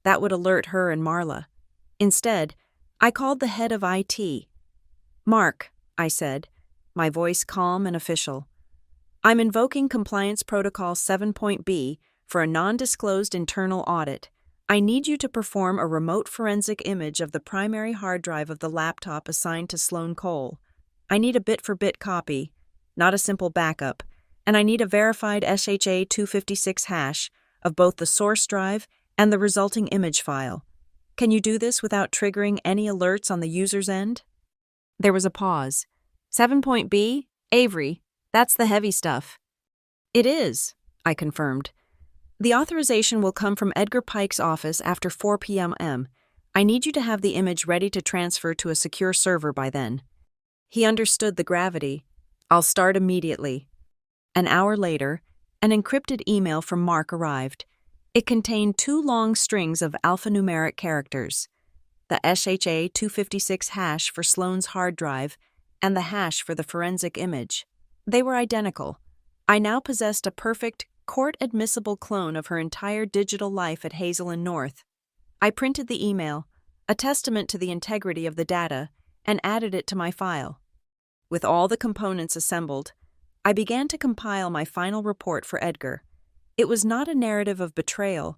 That would alert her and Marla. Instead, I called the head of IT. "Mark," I said, my voice calm and official. "I'm invoking Compliance Protocol 7.B for a non-disclosed internal audit. I need you to perform a remote forensic image of the primary hard drive of the laptop assigned to Sloan Cole. I need a bit-for-bit copy, not a simple backup, and I need a verified SHA-256 hash of both the source drive and the resulting image file. Can you do this without triggering any alerts on the user's end?" There was a pause. 7.B? Avery, that's the heavy stuff. "It is," I confirmed. "The authorization will come from Edgar Pike's office after 4 p.m. I need you to have the image ready to transfer to a secure server by then." He understood the gravity. "I'll start immediately." An hour later, an encrypted email from Mark arrived. It contained 2 long strings of alphanumeric characters, the SHA-256 hash for Sloan's hard drive and the hash for the forensic image. They were identical. I now possessed a perfect, court-admissible clone of her entire digital life at Hazel and North. I printed the email, a testament to the integrity of the data, and added it to my file. With all the components assembled, I began to compile my final report for Edgar. It was not a narrative of betrayal,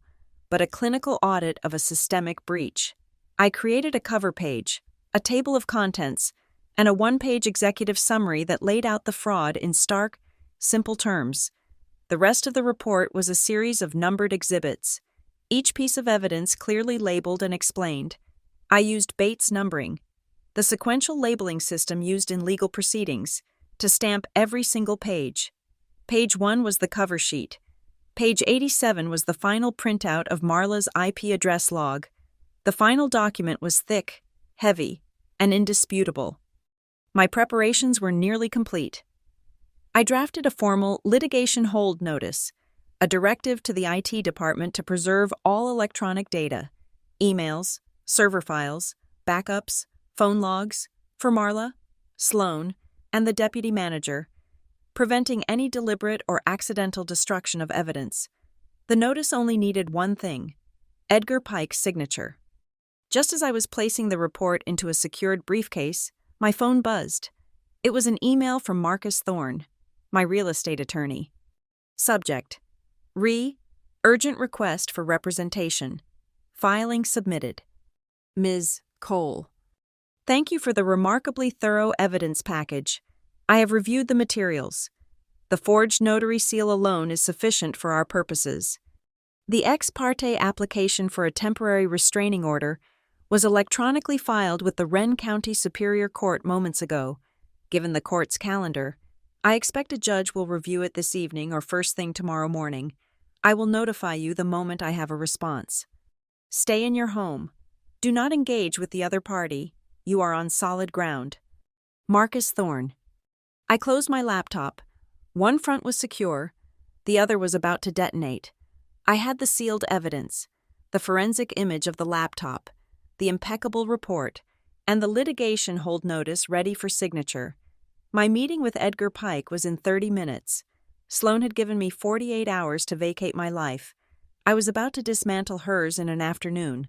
but a clinical audit of a systemic breach. I created a cover page, a table of contents, and a 1-page executive summary that laid out the fraud in stark, simple terms. The rest of the report was a series of numbered exhibits, each piece of evidence clearly labeled and explained. I used Bates numbering, the sequential labeling system used in legal proceedings, to stamp every single page. Page 1 was the cover sheet. Page 87 was the final printout of Marla's IP address log. The final document was thick, heavy, and indisputable. My preparations were nearly complete. I drafted a formal litigation hold notice, a directive to the IT department to preserve all electronic data, emails, server files, backups, phone logs, for Marla, Sloan, and the deputy manager, preventing any deliberate or accidental destruction of evidence. The notice only needed one thing: Edgar Pike's signature. Just as I was placing the report into a secured briefcase, my phone buzzed. It was an email from Marcus Thorne, my real estate attorney. Subject: Urgent request for representation. Filing submitted. Ms. Cole. Thank you for the remarkably thorough evidence package. I have reviewed the materials. The forged notary seal alone is sufficient for our purposes. The ex parte application for a temporary restraining order was electronically filed with the Wren County Superior Court moments ago. Given the court's calendar, I expect a judge will review it this evening or first thing tomorrow morning. I will notify you the moment I have a response. Stay in your home. Do not engage with the other party. You are on solid ground. Marcus Thorne. I closed my laptop. One front was secure, the other was about to detonate. I had the sealed evidence, the forensic image of the laptop, the impeccable report, and the litigation hold notice ready for signature. My meeting with Edgar Pike was in 30 minutes. Sloan had given me 48 hours to vacate my life. I was about to dismantle hers in an afternoon.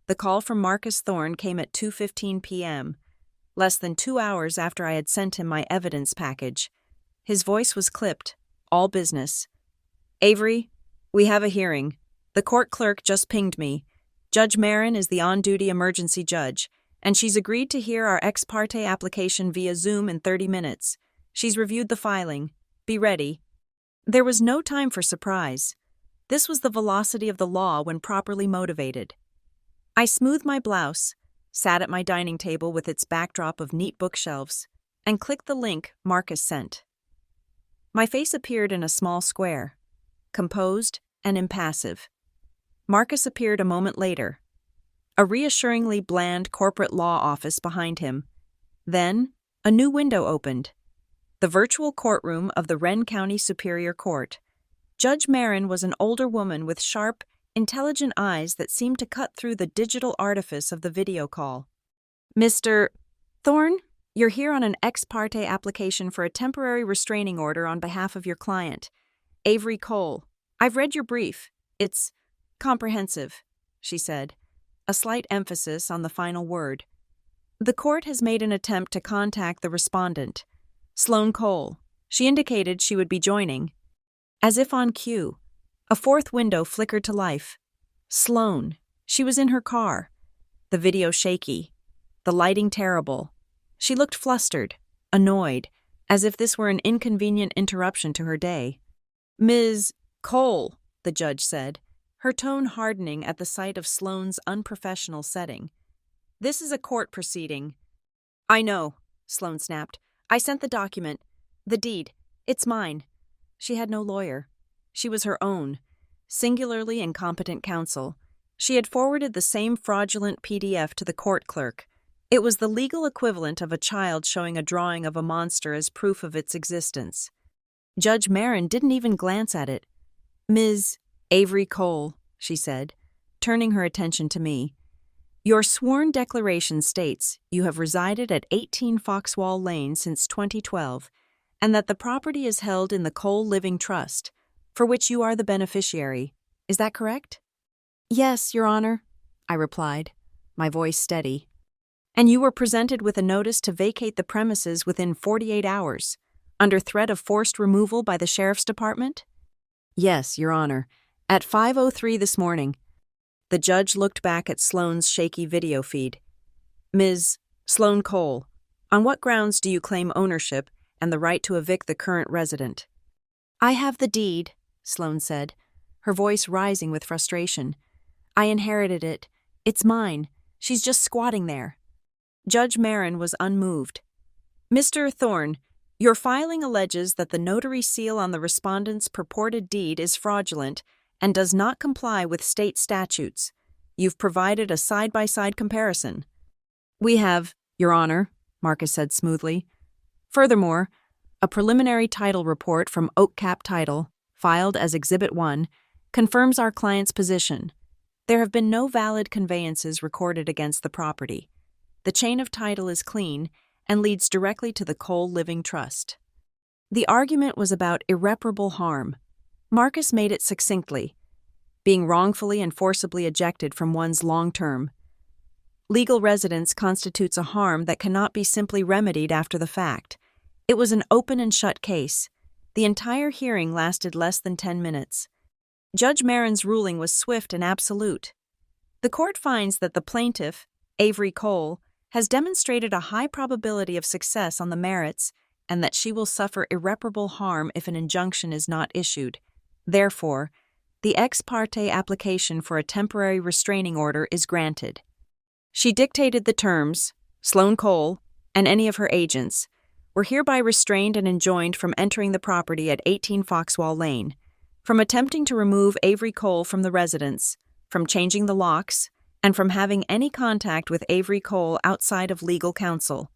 The call from Marcus Thorne came at 2:15 p.m., less than 2 hours after I had sent him my evidence package. His voice was clipped, all business. Avery, we have a hearing. The court clerk just pinged me. Judge Marin is the on-duty emergency judge, and she's agreed to hear our ex parte application via Zoom in 30 minutes. She's reviewed the filing. Be ready. There was no time for surprise. This was the velocity of the law when properly motivated. I smoothed my blouse, sat at my dining table with its backdrop of neat bookshelves, and clicked the link Marcus sent. My face appeared in a small square, composed and impassive. Marcus appeared a moment later, a reassuringly bland corporate law office behind him. Then, a new window opened. The virtual courtroom of the Wren County Superior Court. Judge Marin was an older woman with sharp, intelligent eyes that seemed to cut through the digital artifice of the video call. Mr. Thorne, you're here on an ex parte application for a temporary restraining order on behalf of your client, Avery Cole. I've read your brief. It's comprehensive, she said, a slight emphasis on the final word. The court has made an attempt to contact the respondent, Sloan Cole. She indicated she would be joining. As if on cue, a fourth window flickered to life. Sloan. She was in her car. The video shaky. The lighting terrible. She looked flustered, annoyed, as if this were an inconvenient interruption to her day. Ms. Cole, the judge said, her tone hardening at the sight of Sloan's unprofessional setting. This is a court proceeding. I know, Sloan snapped. I sent the document. The deed. It's mine. She had no lawyer. She was her own, singularly incompetent counsel. She had forwarded the same fraudulent PDF to the court clerk. It was the legal equivalent of a child showing a drawing of a monster as proof of its existence. Judge Marin didn't even glance at it. Ms. Avery Cole, she said, turning her attention to me. Your sworn declaration states you have resided at 18 Foxwall Lane since 2012, and that the property is held in the Cole Living Trust, for which you are the beneficiary. Is that correct? Yes, Your Honor, I replied, my voice steady. And you were presented with a notice to vacate the premises within 48 hours, under threat of forced removal by the Sheriff's Department? Yes, Your Honor, at 5:03 this morning. The judge looked back at Sloan's shaky video feed. Ms. Sloan Cole, on what grounds do you claim ownership and the right to evict the current resident? I have the deed, Sloan said, her voice rising with frustration. I inherited it. It's mine. She's just squatting there. Judge Marin was unmoved. Mr. Thorne, your filing alleges that the notary seal on the respondent's purported deed is fraudulent and does not comply with state statutes. You've provided a side-by-side comparison. We have, Your Honor, Marcus said smoothly. Furthermore, a preliminary title report from Oak Cap Title, filed as Exhibit 1, confirms our client's position. There have been no valid conveyances recorded against the property. The chain of title is clean and leads directly to the Cole Living Trust. The argument was about irreparable harm. Marcus made it succinctly, being wrongfully and forcibly ejected from one's long-term. Legal residence constitutes a harm that cannot be simply remedied after the fact. It was an open and shut case. The entire hearing lasted less than 10 minutes. Judge Marin's ruling was swift and absolute. The court finds that the plaintiff, Avery Cole, has demonstrated a high probability of success on the merits and that she will suffer irreparable harm if an injunction is not issued. Therefore, the ex parte application for a temporary restraining order is granted. She dictated the terms. Sloane Cole, and any of her agents, were hereby restrained and enjoined from entering the property at 18 Foxwall Lane, from attempting to remove Avery Cole from the residence, from changing the locks, and from having any contact with Avery Cole outside of legal counsel.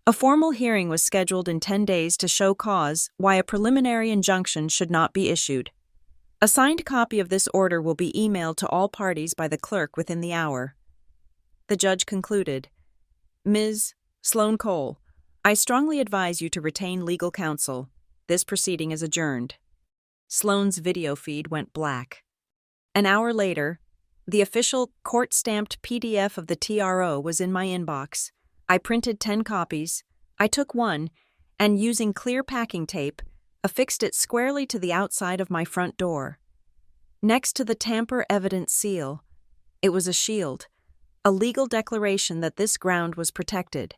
A formal hearing was scheduled in 10 days to show cause why a preliminary injunction should not be issued. A signed copy of this order will be emailed to all parties by the clerk within the hour. The judge concluded, Ms. Sloane Cole, I strongly advise you to retain legal counsel. This proceeding is adjourned. Sloane's video feed went black. An hour later, the official court-stamped PDF of the TRO was in my inbox. I printed 10 copies. I took one, and using clear packing tape, affixed it squarely to the outside of my front door. Next to the tamper evidence seal, it was a shield, a legal declaration that this ground was protected.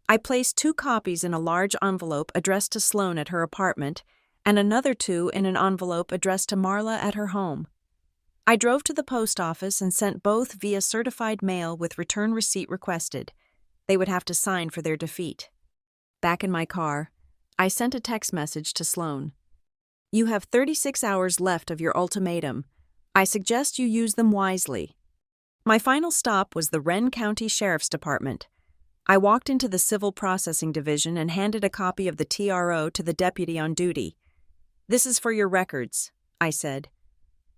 I placed 2 copies in a large envelope addressed to Sloane at her apartment, and another 2 in an envelope addressed to Marla at her home. I drove to the post office and sent both via certified mail with return receipt requested. They would have to sign for their defeat. Back in my car, I sent a text message to Sloane. You have 36 hours left of your ultimatum. I suggest you use them wisely. My final stop was the Wren County Sheriff's Department. I walked into the Civil Processing Division and handed a copy of the TRO to the deputy on duty. This is for your records, I said.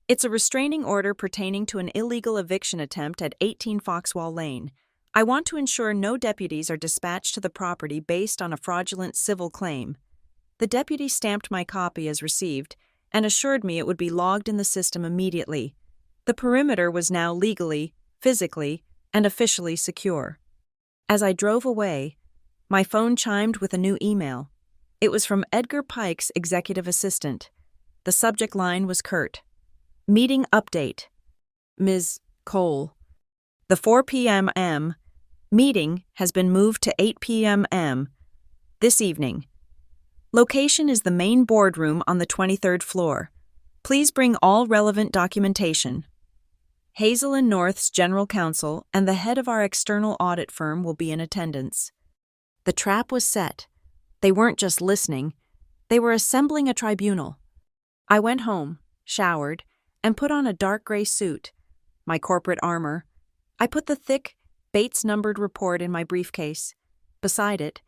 It's a restraining order pertaining to an illegal eviction attempt at 18 Foxwall Lane. I want to ensure no deputies are dispatched to the property based on a fraudulent civil claim. The deputy stamped my copy as received and assured me it would be logged in the system immediately. The perimeter was now legally, physically, and officially secure. As I drove away, my phone chimed with a new email. It was from Edgar Pike's executive assistant. The subject line was curt. Meeting update. Ms. Cole. The 4 p.m. meeting has been moved to 8 p.m. this evening. Location is the main boardroom on the 23rd floor. Please bring all relevant documentation. Hazel and North's general counsel and the head of our external audit firm will be in attendance. The trap was set. They weren't just listening. They were assembling a tribunal. I went home, showered, and put on a dark gray suit, my corporate armor. I put the thick, Bates-numbered report in my briefcase. Beside it,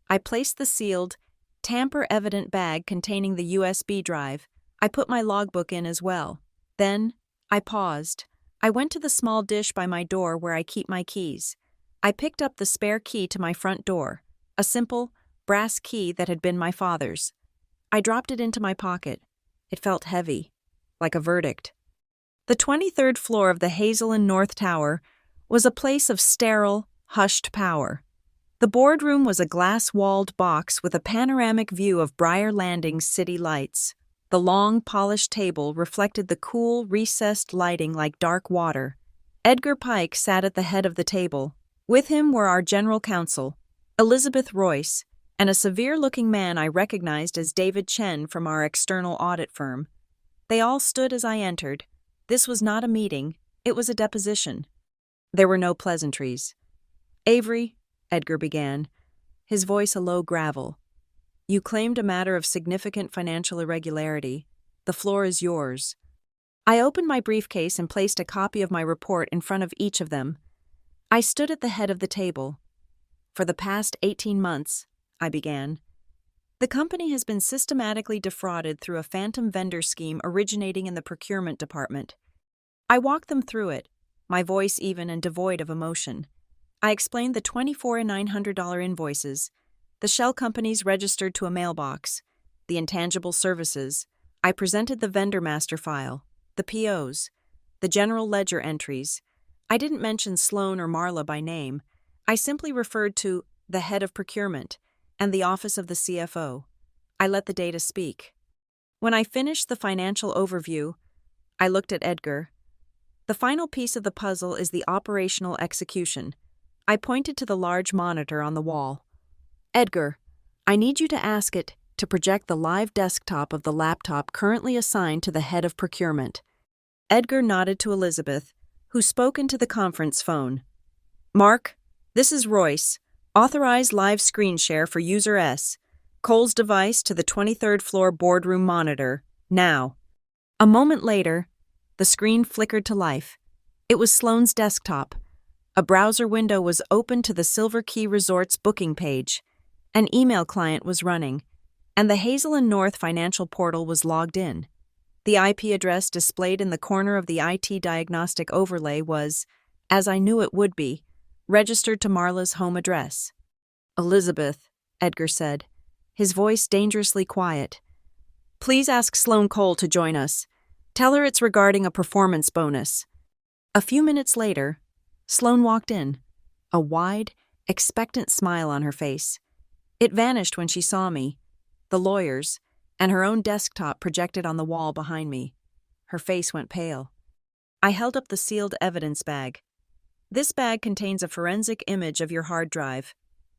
I placed the sealed, tamper-evident bag containing the USB drive. I put my logbook in as well. Then, I paused. I went to the small dish by my door where I keep my keys. I picked up the spare key to my front door, a simple, brass key that had been my father's. I dropped it into my pocket. It felt heavy, like a verdict. The 23rd floor of the Hazel and North Tower was a place of sterile, hushed power. The boardroom was a glass-walled box with a panoramic view of Briar Landing's city lights. The long, polished table reflected the cool, recessed lighting like dark water. Edgar Pike sat at the head of the table. With him were our general counsel, Elizabeth Royce, and a severe-looking man I recognized as David Chen from our external audit firm. They all stood as I entered. This was not a meeting, it was a deposition. There were no pleasantries. Avery, Edgar began, his voice a low gravel. You claimed a matter of significant financial irregularity. The floor is yours. I opened my briefcase and placed a copy of my report in front of each of them. I stood at the head of the table. For the past 18 months, I began, the company has been systematically defrauded through a phantom vendor scheme originating in the procurement department. I walked them through it, my voice even and devoid of emotion. I explained the $24,900 invoices, the shell companies registered to a mailbox, the intangible services. I presented the vendor master file, the POs, the general ledger entries. I didn't mention Sloane or Marla by name. I simply referred to the head of procurement and the office of the CFO. I let the data speak. When I finished the financial overview, I looked at Edgar. The final piece of the puzzle is the operational execution. I pointed to the large monitor on the wall. Edgar, I need you to ask it to project the live desktop of the laptop currently assigned to the head of procurement. Edgar nodded to Elizabeth, who spoke into the conference phone. Mark, this is Royce. Authorize live screen share for user S. Cole's device to the 23rd floor boardroom monitor, now. A moment later, the screen flickered to life. It was Sloane's desktop. A browser window was open to the Silver Key Resort's booking page. An email client was running, and the Hazel and North financial portal was logged in. The IP address displayed in the corner of the IT diagnostic overlay was, as I knew it would be, registered to Marla's home address. Elizabeth, Edgar said, his voice dangerously quiet. Please ask Sloane Cole to join us. Tell her it's regarding a performance bonus. A few minutes later, Sloane walked in, a wide, expectant smile on her face. It vanished when she saw me, the lawyers, and her own desktop projected on the wall behind me. Her face went pale. I held up the sealed evidence bag. This bag contains a forensic image of your hard drive.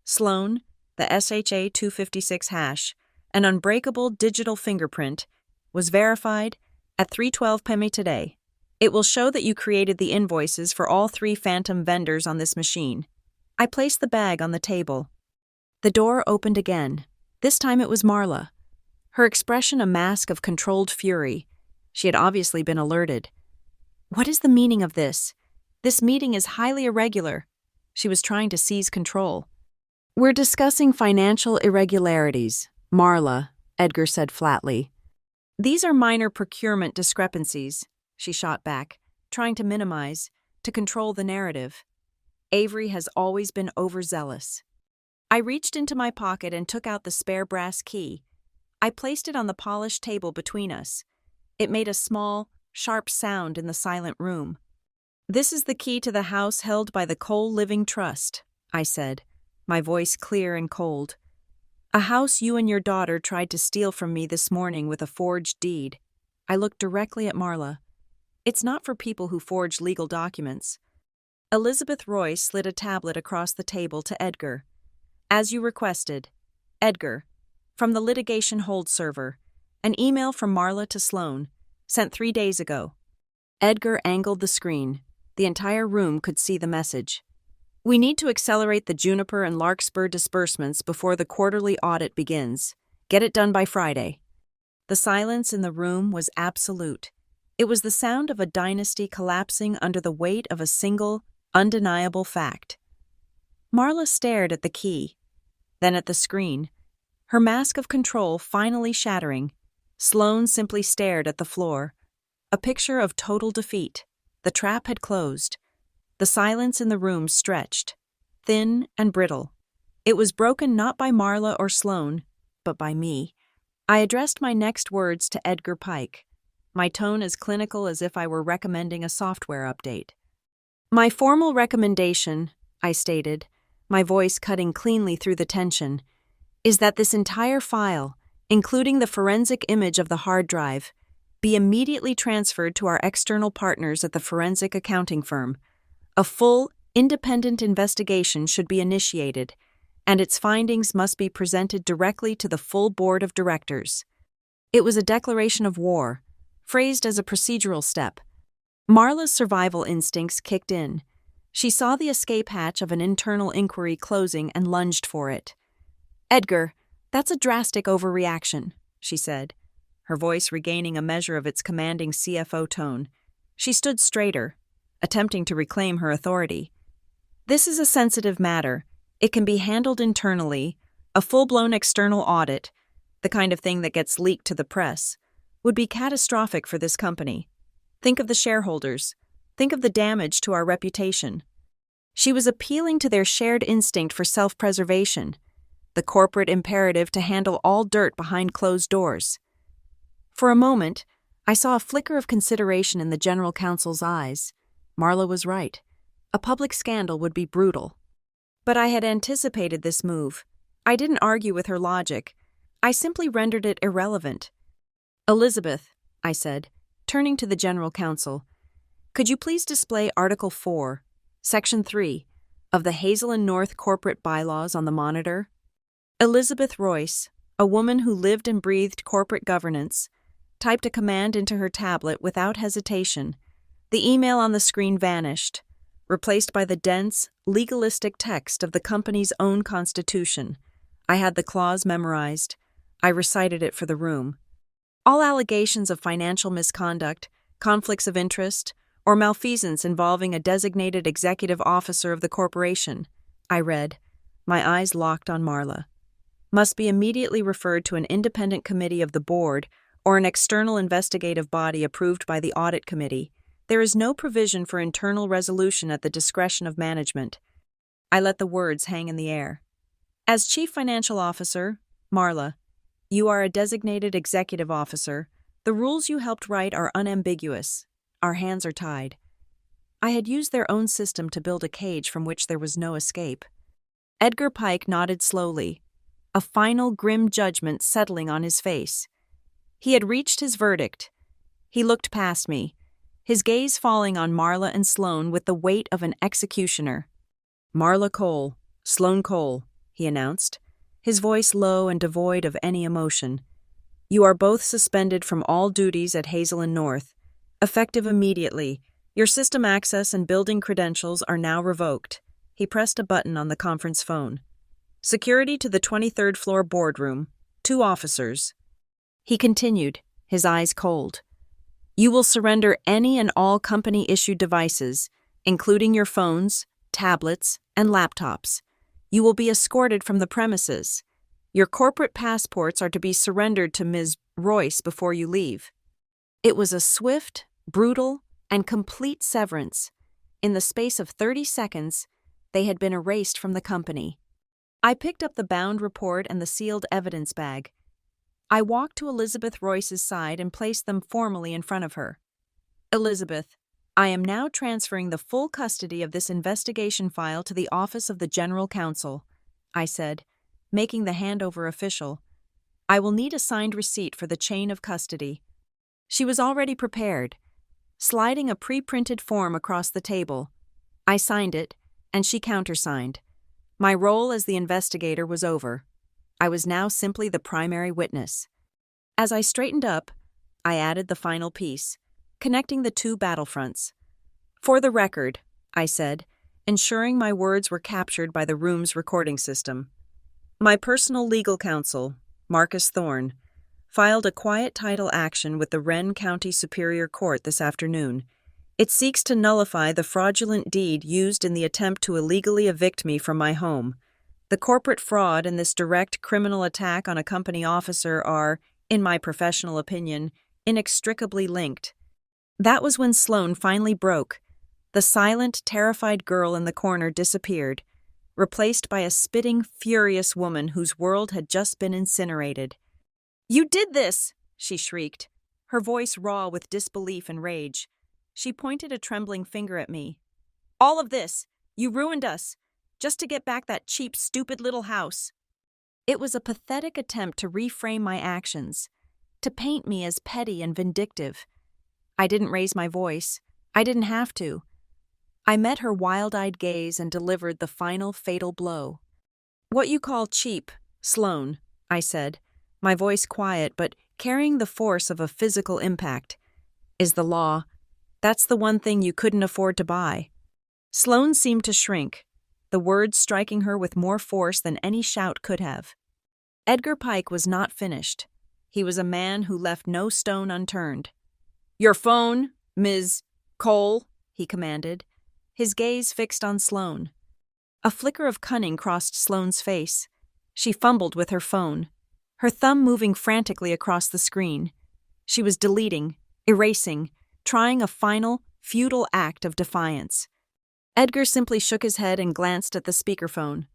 Sloane, the SHA-256 hash, an unbreakable digital fingerprint, was verified at 3:12 p.m. today. It will show that you created the invoices for all 3 phantom vendors on this machine. I placed the bag on the table. The door opened again. This time it was Marla. Her expression a mask of controlled fury. She had obviously been alerted. What is the meaning of this? This meeting is highly irregular. She was trying to seize control. We're discussing financial irregularities, Marla, Edgar said flatly. These are minor procurement discrepancies, she shot back, trying to minimize, to control the narrative. Avery has always been overzealous. I reached into my pocket and took out the spare brass key. I placed it on the polished table between us. It made a small, sharp sound in the silent room. This is the key to the house held by the Cole Living Trust, I said, my voice clear and cold. A house you and your daughter tried to steal from me this morning with a forged deed. I looked directly at Marla. It's not for people who forge legal documents. Elizabeth Royce slid a tablet across the table to Edgar. As you requested, Edgar, from the litigation hold server, an email from Marla to Sloane, sent 3 days ago. Edgar angled the screen. The entire room could see the message. We need to accelerate the Juniper and Larkspur disbursements before the quarterly audit begins. Get it done by Friday. The silence in the room was absolute. It was the sound of a dynasty collapsing under the weight of a single, undeniable fact. Marla stared at the key, then at the screen, her mask of control finally shattering. Sloane simply stared at the floor, a picture of total defeat. The trap had closed. The silence in the room stretched, thin and brittle. It was broken not by Marla or Sloane, but by me. I addressed my next words to Edgar Pike, my tone as clinical as if I were recommending a software update. My formal recommendation, I stated, my voice cutting cleanly through the tension, is that this entire file, including the forensic image of the hard drive, be immediately transferred to our external partners at the forensic accounting firm. A full, independent investigation should be initiated, and its findings must be presented directly to the full board of directors. It was a declaration of war, phrased as a procedural step. Marla's survival instincts kicked in. She saw the escape hatch of an internal inquiry closing and lunged for it. Edgar, that's a drastic overreaction, she said, her voice regaining a measure of its commanding CFO tone. She stood straighter, attempting to reclaim her authority. This is a sensitive matter. It can be handled internally. A full-blown external audit, the kind of thing that gets leaked to the press, would be catastrophic for this company. Think of the shareholders. Think of the damage to our reputation. She was appealing to their shared instinct for self-preservation, the corporate imperative to handle all dirt behind closed doors. For a moment, I saw a flicker of consideration in the general counsel's eyes. Marla was right. A public scandal would be brutal. But I had anticipated this move. I didn't argue with her logic. I simply rendered it irrelevant. Elizabeth, I said, turning to the general counsel, could you please display Article 4, Section 3, of the Hazel and North corporate bylaws on the monitor. Elizabeth Royce, a woman who lived and breathed corporate governance, typed a command into her tablet without hesitation. The email on the screen vanished, replaced by the dense, legalistic text of the company's own constitution. I had the clause memorized. I recited it for the room. All allegations of financial misconduct, conflicts of interest, or malfeasance involving a designated executive officer of the corporation, I read. My eyes locked on Marla. Must be immediately referred to an independent committee of the board or an external investigative body approved by the audit committee. There is no provision for internal resolution at the discretion of management. I let the words hang in the air. As Chief Financial Officer, Marla, you are a designated executive officer. The rules you helped write are unambiguous. Our hands are tied. I had used their own system to build a cage from which there was no escape. Edgar Pike nodded slowly, a final grim judgment settling on his face. He had reached his verdict. He looked past me, his gaze falling on Marla and Sloane with the weight of an executioner. Marla Cole, Sloane Cole, he announced, his voice low and devoid of any emotion. You are both suspended from all duties at Hazel and North. Effective immediately. Your system access and building credentials are now revoked. He pressed a button on the conference phone. Security to the 23rd floor boardroom. 2 officers. He continued, his eyes cold. You will surrender any and all company-issued devices, including your phones, tablets, and laptops. You will be escorted from the premises. Your corporate passports are to be surrendered to Ms. Royce before you leave. It was a swift, brutal, and complete severance. In the space of 30 seconds, they had been erased from the company. I picked up the bound report and the sealed evidence bag. I walked to Elizabeth Royce's side and placed them formally in front of her. Elizabeth, I am now transferring the full custody of this investigation file to the Office of the General Counsel, I said, making the handover official. I will need a signed receipt for the chain of custody. She was already prepared, sliding a pre-printed form across the table. I signed it, and she countersigned. My role as the investigator was over. I was now simply the primary witness. As I straightened up, I added the final piece, connecting the 2 battlefronts. For the record, I said, ensuring my words were captured by the room's recording system. My personal legal counsel, Marcus Thorne, filed a quiet title action with the Wren County Superior Court this afternoon. It seeks to nullify the fraudulent deed used in the attempt to illegally evict me from my home. The corporate fraud and this direct criminal attack on a company officer are, in my professional opinion, inextricably linked. That was when Sloane finally broke. The silent, terrified girl in the corner disappeared, replaced by a spitting, furious woman whose world had just been incinerated. "You did this!" she shrieked, her voice raw with disbelief and rage. She pointed a trembling finger at me. "All of this! You ruined us! Just to get back that cheap, stupid little house!" It was a pathetic attempt to reframe my actions, to paint me as petty and vindictive. I didn't raise my voice. I didn't have to. I met her wild-eyed gaze and delivered the final fatal blow. "What you call cheap, Sloane," I said, my voice quiet but carrying the force of a physical impact, "is the law. That's the one thing you couldn't afford to buy." Sloane seemed to shrink, the words striking her with more force than any shout could have. Edgar Pike was not finished. He was a man who left no stone unturned. "Your phone, Ms. Cole," he commanded, his gaze fixed on Sloane. A flicker of cunning crossed Sloane's face. She fumbled with her phone, her thumb moving frantically across the screen. She was deleting, erasing, trying a final, futile act of defiance. Edgar simply shook his head and glanced at the speakerphone.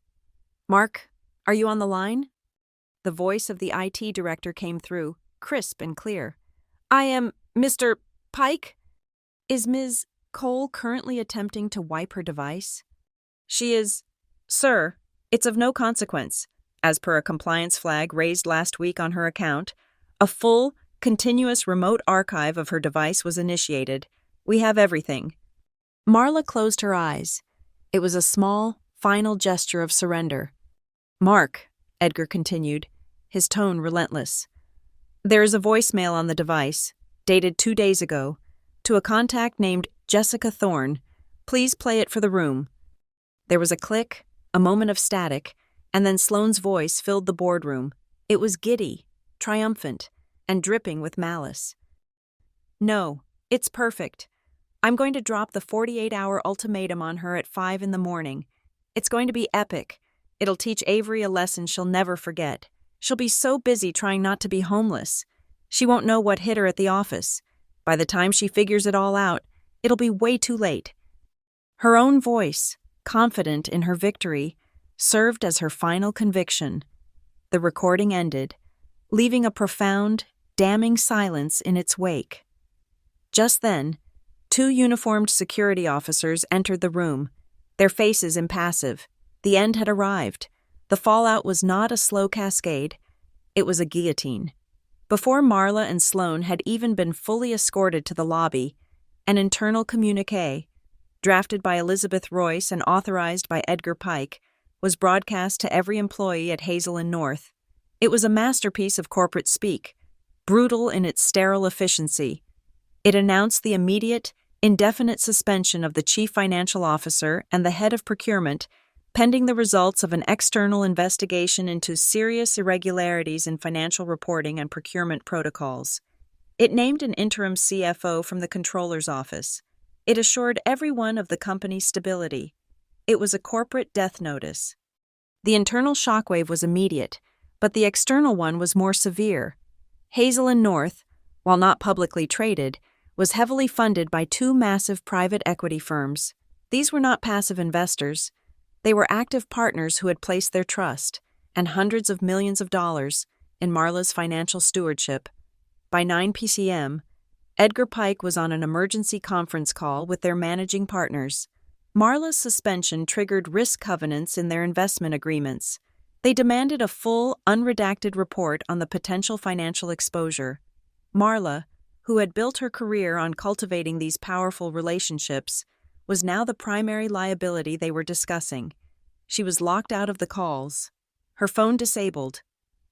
"Mark, are you on the line?" The voice of the IT director came through, crisp and clear. "I am Mr. Pike? Is Ms. Cole currently attempting to wipe her device?" "She is. Sir, it's of no consequence. As per a compliance flag raised last week on her account, a full, continuous remote archive of her device was initiated. We have everything." Marla closed her eyes. It was a small, final gesture of surrender. "Mark," Edgar continued, his tone relentless. "There is a voicemail on the device, dated 2 days ago, to a contact named Jessica Thorne. Please play it for the room." There was a click, a moment of static, and then Sloane's voice filled the boardroom. It was giddy, triumphant, and dripping with malice. "No, it's perfect. I'm going to drop the 48-hour ultimatum on her at 5 in the morning. It's going to be epic. It'll teach Avery a lesson she'll never forget. She'll be so busy trying not to be homeless. She won't know what hit her at the office. By the time she figures it all out, it'll be way too late." Her own voice, confident in her victory, served as her final conviction. The recording ended, leaving a profound, damning silence in its wake. Just then, 2 uniformed security officers entered the room, their faces impassive. The end had arrived. The fallout was not a slow cascade. It was a guillotine. Before Marla and Sloane had even been fully escorted to the lobby, an internal communiqué, drafted by Elizabeth Royce and authorized by Edgar Pike, was broadcast to every employee at Hazel and North. It was a masterpiece of corporate speak, brutal in its sterile efficiency. It announced the immediate, indefinite suspension of the chief financial officer and the head of procurement, pending the results of an external investigation into serious irregularities in financial reporting and procurement protocols. It named an interim CFO from the controller's office. It assured everyone of the company's stability. It was a corporate death notice. The internal shockwave was immediate, but the external one was more severe. Hazel and North, while not publicly traded, was heavily funded by 2 massive private equity firms. These were not passive investors. They were active partners who had placed their trust, and hundreds of millions of dollars, in Marla's financial stewardship. By 9 p.m., Edgar Pike was on an emergency conference call with their managing partners. Marla's suspension triggered risk covenants in their investment agreements. They demanded a full, unredacted report on the potential financial exposure. Marla, who had built her career on cultivating these powerful relationships, was now the primary liability they were discussing. She was locked out of the calls, her phone disabled,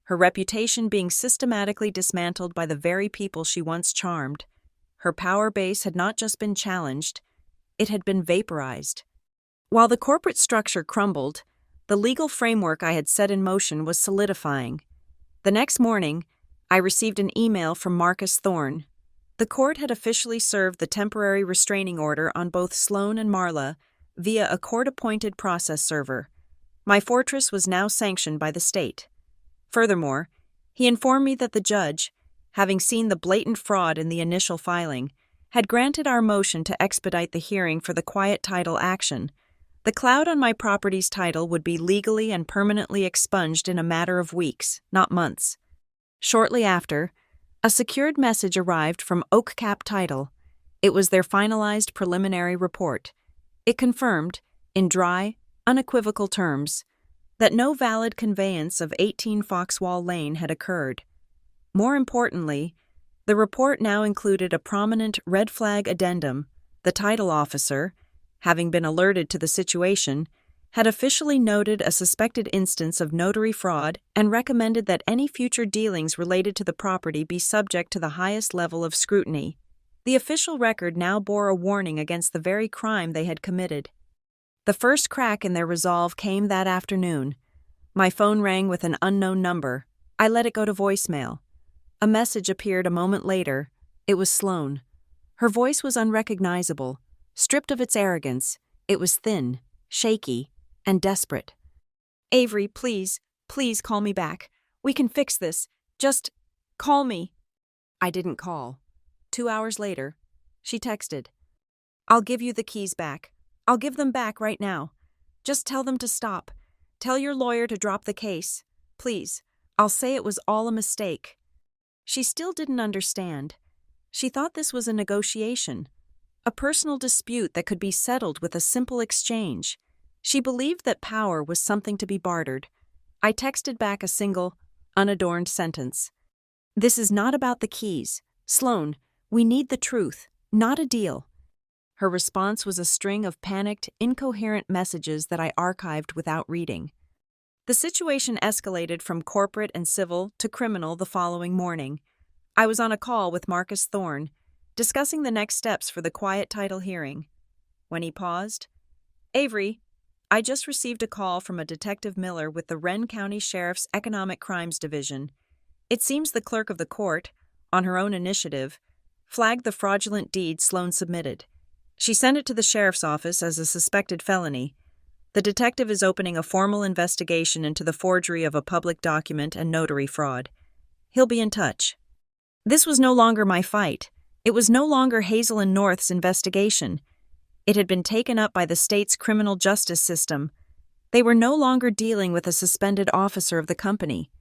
her reputation being systematically dismantled by the very people she once charmed. Her power base had not just been challenged, it had been vaporized. While the corporate structure crumbled, the legal framework I had set in motion was solidifying. The next morning, I received an email from Marcus Thorne. The court had officially served the temporary restraining order on both Sloane and Marla via a court-appointed process server. My fortress was now sanctioned by the state. Furthermore, he informed me that the judge, having seen the blatant fraud in the initial filing, had granted our motion to expedite the hearing for the quiet title action. The cloud on my property's title would be legally and permanently expunged in a matter of weeks, not months. Shortly after, a secured message arrived from Oak Cap Title. It was their finalized preliminary report. It confirmed, in dry, unequivocal terms, that no valid conveyance of 18 Foxwall Lane had occurred. More importantly, the report now included a prominent red flag addendum. The title officer, having been alerted to the situation, had officially noted a suspected instance of notary fraud and recommended that any future dealings related to the property be subject to the highest level of scrutiny. The official record now bore a warning against the very crime they had committed. The first crack in their resolve came that afternoon. My phone rang with an unknown number. I let it go to voicemail. A message appeared a moment later. It was Sloane. Her voice was unrecognizable. Stripped of its arrogance, it was thin, shaky, and desperate. "Avery, please call me back. We can fix this. Just call me." I didn't call. 2 hours later, she texted, "I'll give you the keys back. I'll give them back right now. Just tell them to stop. Tell your lawyer to drop the case. Please, I'll say it was all a mistake." She still didn't understand. She thought this was a negotiation, a personal dispute that could be settled with a simple exchange. She believed that power was something to be bartered. I texted back a single, unadorned sentence. "This is not about the keys. Sloane, we need the truth, not a deal." Her response was a string of panicked, incoherent messages that I archived without reading. The situation escalated from corporate and civil to criminal the following morning. I was on a call with Marcus Thorne, discussing the next steps for the quiet title hearing. When he paused, "Avery, I just received a call from a Detective Miller with the Wren County Sheriff's Economic Crimes Division. It seems the clerk of the court, on her own initiative, flagged the fraudulent deed Sloan submitted. She sent it to the sheriff's office as a suspected felony. The detective is opening a formal investigation into the forgery of a public document and notary fraud. He'll be in touch." This was no longer my fight. It was no longer Hazel and North's investigation. It had been taken up by the state's criminal justice system. They were no longer dealing with a suspended officer of the company.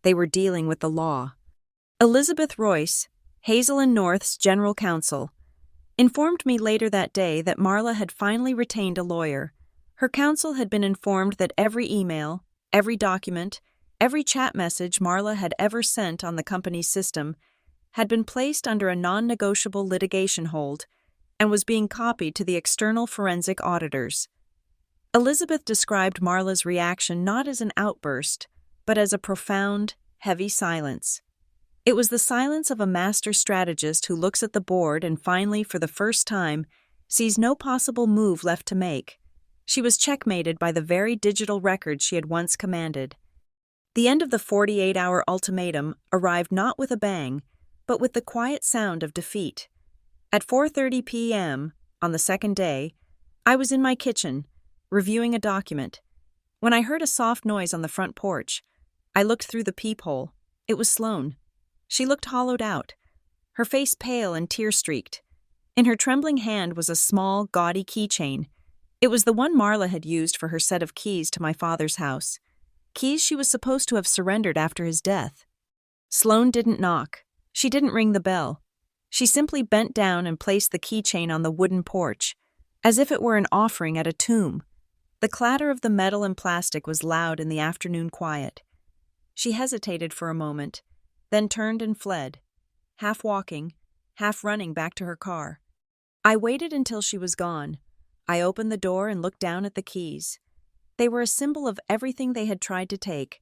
They were dealing with the law. Elizabeth Royce, Hazel and North's general counsel, informed me later that day that Marla had finally retained a lawyer. Her counsel had been informed that every email, every document, every chat message Marla had ever sent on the company's system had been placed under a non-negotiable litigation hold and was being copied to the external forensic auditors. Elizabeth described Marla's reaction not as an outburst, but as a profound, heavy silence. It was the silence of a master strategist who looks at the board and finally, for the first time, sees no possible move left to make. She was checkmated by the very digital record she had once commanded. The end of the 48-hour ultimatum arrived not with a bang, but with the quiet sound of defeat. At 4:30 p.m., on the second day, I was in my kitchen, reviewing a document, when I heard a soft noise on the front porch. I looked through the peephole. It was Sloan. She looked hollowed out, her face pale and tear-streaked. In her trembling hand was a small, gaudy keychain. It was the one Marla had used for her set of keys to my father's house, keys she was supposed to have surrendered after his death. Sloan didn't knock. She didn't ring the bell. She simply bent down and placed the keychain on the wooden porch, as if it were an offering at a tomb. The clatter of the metal and plastic was loud in the afternoon quiet. She hesitated for a moment, then turned and fled, half walking, half running back to her car. I waited until she was gone. I opened the door and looked down at the keys. They were a symbol of everything they had tried to take.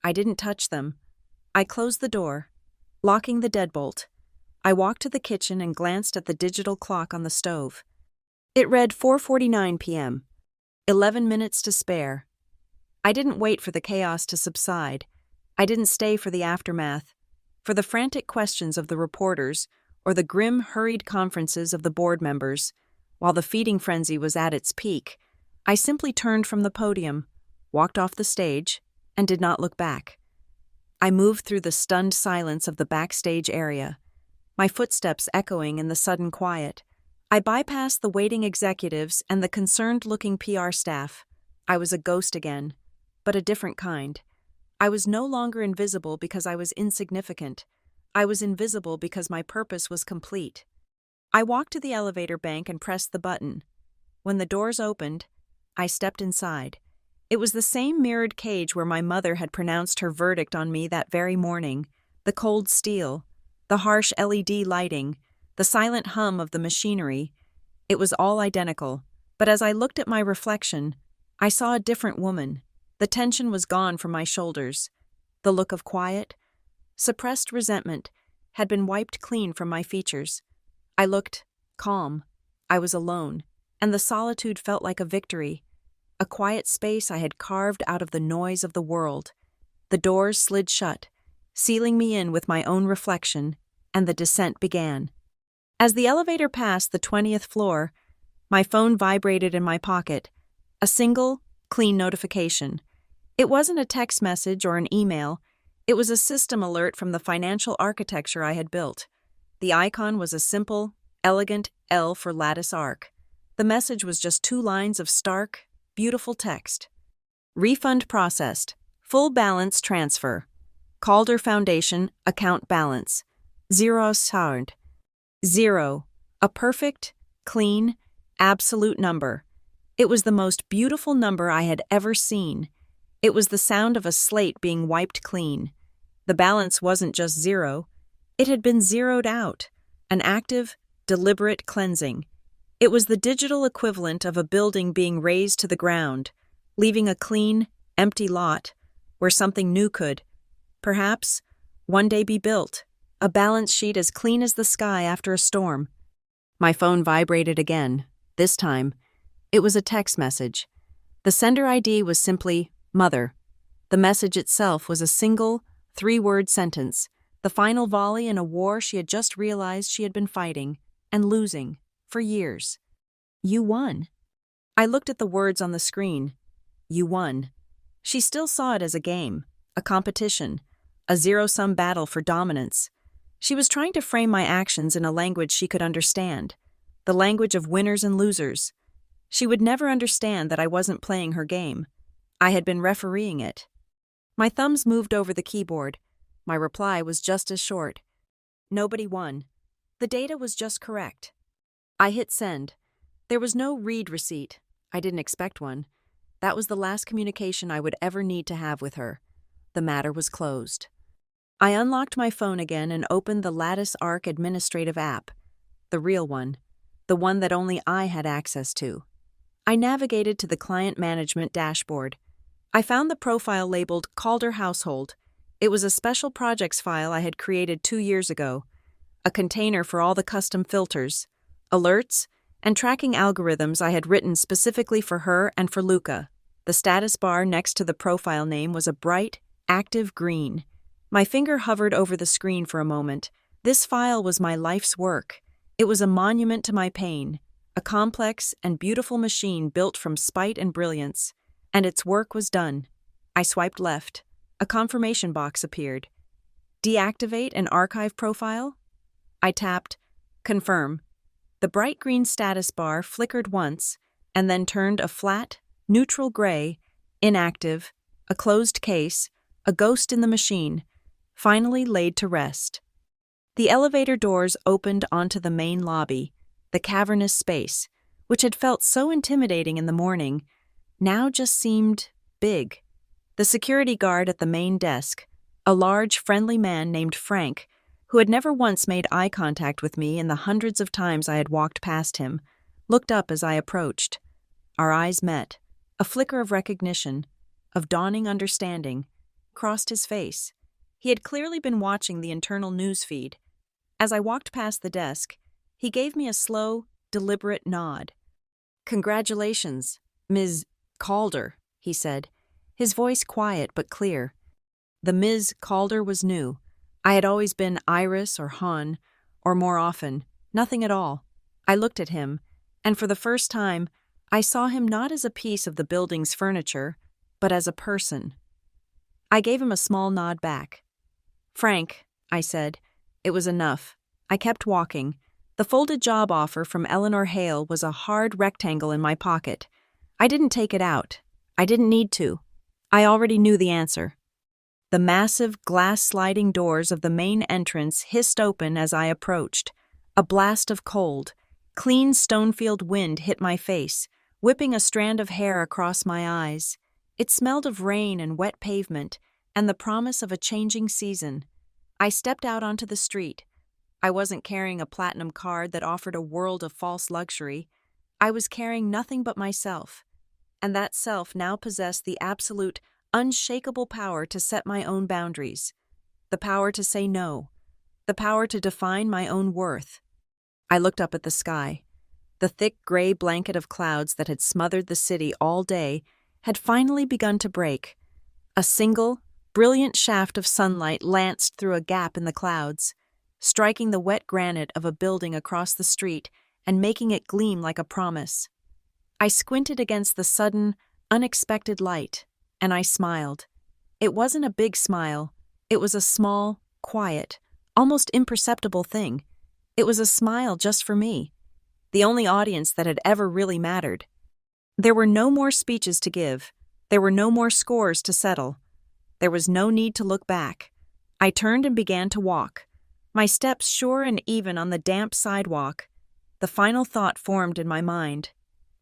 I didn't touch them. I closed the door, locking the deadbolt. I walked to the kitchen and glanced at the digital clock on the stove. It read 4:49 p.m., 11 minutes to spare. I didn't wait for the chaos to subside. I didn't stay for the aftermath, for the frantic questions of the reporters or the grim, hurried conferences of the board members. While the feeding frenzy was at its peak, I simply turned from the podium, walked off the stage, and did not look back. I moved through the stunned silence of the backstage area, my footsteps echoing in the sudden quiet. I bypassed the waiting executives and the concerned-looking PR staff. I was a ghost again, but a different kind. I was no longer invisible because I was insignificant. I was invisible because my purpose was complete. I walked to the elevator bank and pressed the button. When the doors opened, I stepped inside. It was the same mirrored cage where my mother had pronounced her verdict on me that very morning. The cold steel, the harsh LED lighting, the silent hum of the machinery. It was all identical, but as I looked at my reflection, I saw a different woman. The tension was gone from my shoulders. The look of quiet, suppressed resentment had been wiped clean from my features. I looked calm. I was alone, and the solitude felt like a victory, a quiet space I had carved out of the noise of the world. The doors slid shut, sealing me in with my own reflection, and the descent began. As the elevator passed the 20th floor, my phone vibrated in my pocket. A single, clean notification. It wasn't a text message or an email. It was a system alert from the financial architecture I had built. The icon was a simple, elegant L for lattice arc. The message was just 2 lines of stark, beautiful text. Refund processed. Full balance transfer. Calder Foundation account balance. 0 sound. 0. A perfect, clean, absolute number. It was the most beautiful number I had ever seen. It was the sound of a slate being wiped clean. The balance wasn't just 0. It had been zeroed out. An active, deliberate cleansing. It was the digital equivalent of a building being razed to the ground, leaving a clean, empty lot where something new could, perhaps, one day be built. A balance sheet as clean as the sky after a storm. My phone vibrated again. This time, it was a text message. The sender ID was simply Mother. The message itself was a single, 3-word sentence, the final volley in a war she had just realized she had been fighting and losing for years. You won. I looked at the words on the screen. You won. She still saw it as a game, a competition, a zero-sum battle for dominance. She was trying to frame my actions in a language she could understand, the language of winners and losers. She would never understand that I wasn't playing her game. I had been refereeing it. My thumbs moved over the keyboard. My reply was just as short. Nobody won. The data was just correct. I hit send. There was no read receipt. I didn't expect one. That was the last communication I would ever need to have with her. The matter was closed. I unlocked my phone again and opened the Lattice Arc administrative app, the real one, the one that only I had access to. I navigated to the client management dashboard. I found the profile labeled Calder Household. It was a special projects file I had created 2 years ago, a container for all the custom filters, alerts, and tracking algorithms I had written specifically for her and for Luca. The status bar next to the profile name was a bright, active green. My finger hovered over the screen for a moment. This file was my life's work. It was a monument to my pain, a complex and beautiful machine built from spite and brilliance, and its work was done. I swiped left. A confirmation box appeared. Deactivate an archive profile? I tapped confirm. The bright green status bar flickered once and then turned a flat, neutral gray, inactive, a closed case, a ghost in the machine, finally laid to rest. The elevator doors opened onto the main lobby, the cavernous space, which had felt so intimidating in the morning, now just seemed big. The security guard at the main desk, a large, friendly man named Frank, who had never once made eye contact with me in the hundreds of times I had walked past him, looked up as I approached. Our eyes met. A flicker of recognition, of dawning understanding, crossed his face. He had clearly been watching the internal news feed. As I walked past the desk, he gave me a slow, deliberate nod. "Congratulations, Ms. Calder," he said, his voice quiet but clear. The Ms. Calder was new. I had always been Iris or Han, or more often, nothing at all. I looked at him, and for the first time, I saw him not as a piece of the building's furniture, but as a person. I gave him a small nod back. "Frank," I said. It was enough. I kept walking. The folded job offer from Eleanor Hale was a hard rectangle in my pocket. I didn't take it out. I didn't need to. I already knew the answer. The massive glass sliding doors of the main entrance hissed open as I approached. A blast of cold, clean Stonefield wind hit my face, whipping a strand of hair across my eyes. It smelled of rain and wet pavement, and the promise of a changing season. I stepped out onto the street. I wasn't carrying a platinum card that offered a world of false luxury. I was carrying nothing but myself, and that self now possessed the absolute, unshakable power to set my own boundaries, the power to say no, the power to define my own worth. I looked up at the sky. The thick gray blanket of clouds that had smothered the city all day had finally begun to break. A single, brilliant shaft of sunlight lanced through a gap in the clouds, striking the wet granite of a building across the street and making it gleam like a promise. I squinted against the sudden, unexpected light, and I smiled. It wasn't a big smile. It was a small, quiet, almost imperceptible thing. It was a smile just for me, the only audience that had ever really mattered. There were no more speeches to give. There were no more scores to settle. There was no need to look back. I turned and began to walk, my steps sure and even on the damp sidewalk. The final thought formed in my mind,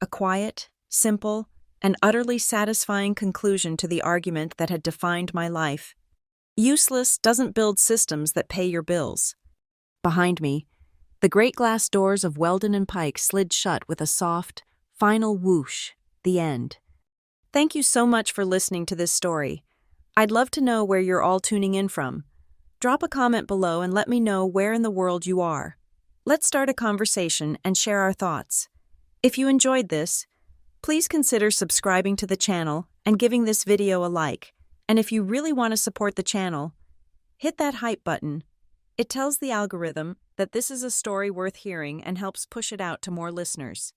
a quiet, simple, and utterly satisfying conclusion to the argument that had defined my life. Useless doesn't build systems that pay your bills. Behind me, The great glass doors of Weldon and Pike slid shut with a soft, final whoosh. The end. Thank you so much for listening to this story. I'd love to know where you're all tuning in from. Drop a comment below and let me know where in the world you are. Let's start a conversation and share our thoughts. If you enjoyed this, please consider subscribing to the channel and giving this video a like. And if you really want to support the channel, hit that hype button. It tells the algorithm that this is a story worth hearing and helps push it out to more listeners.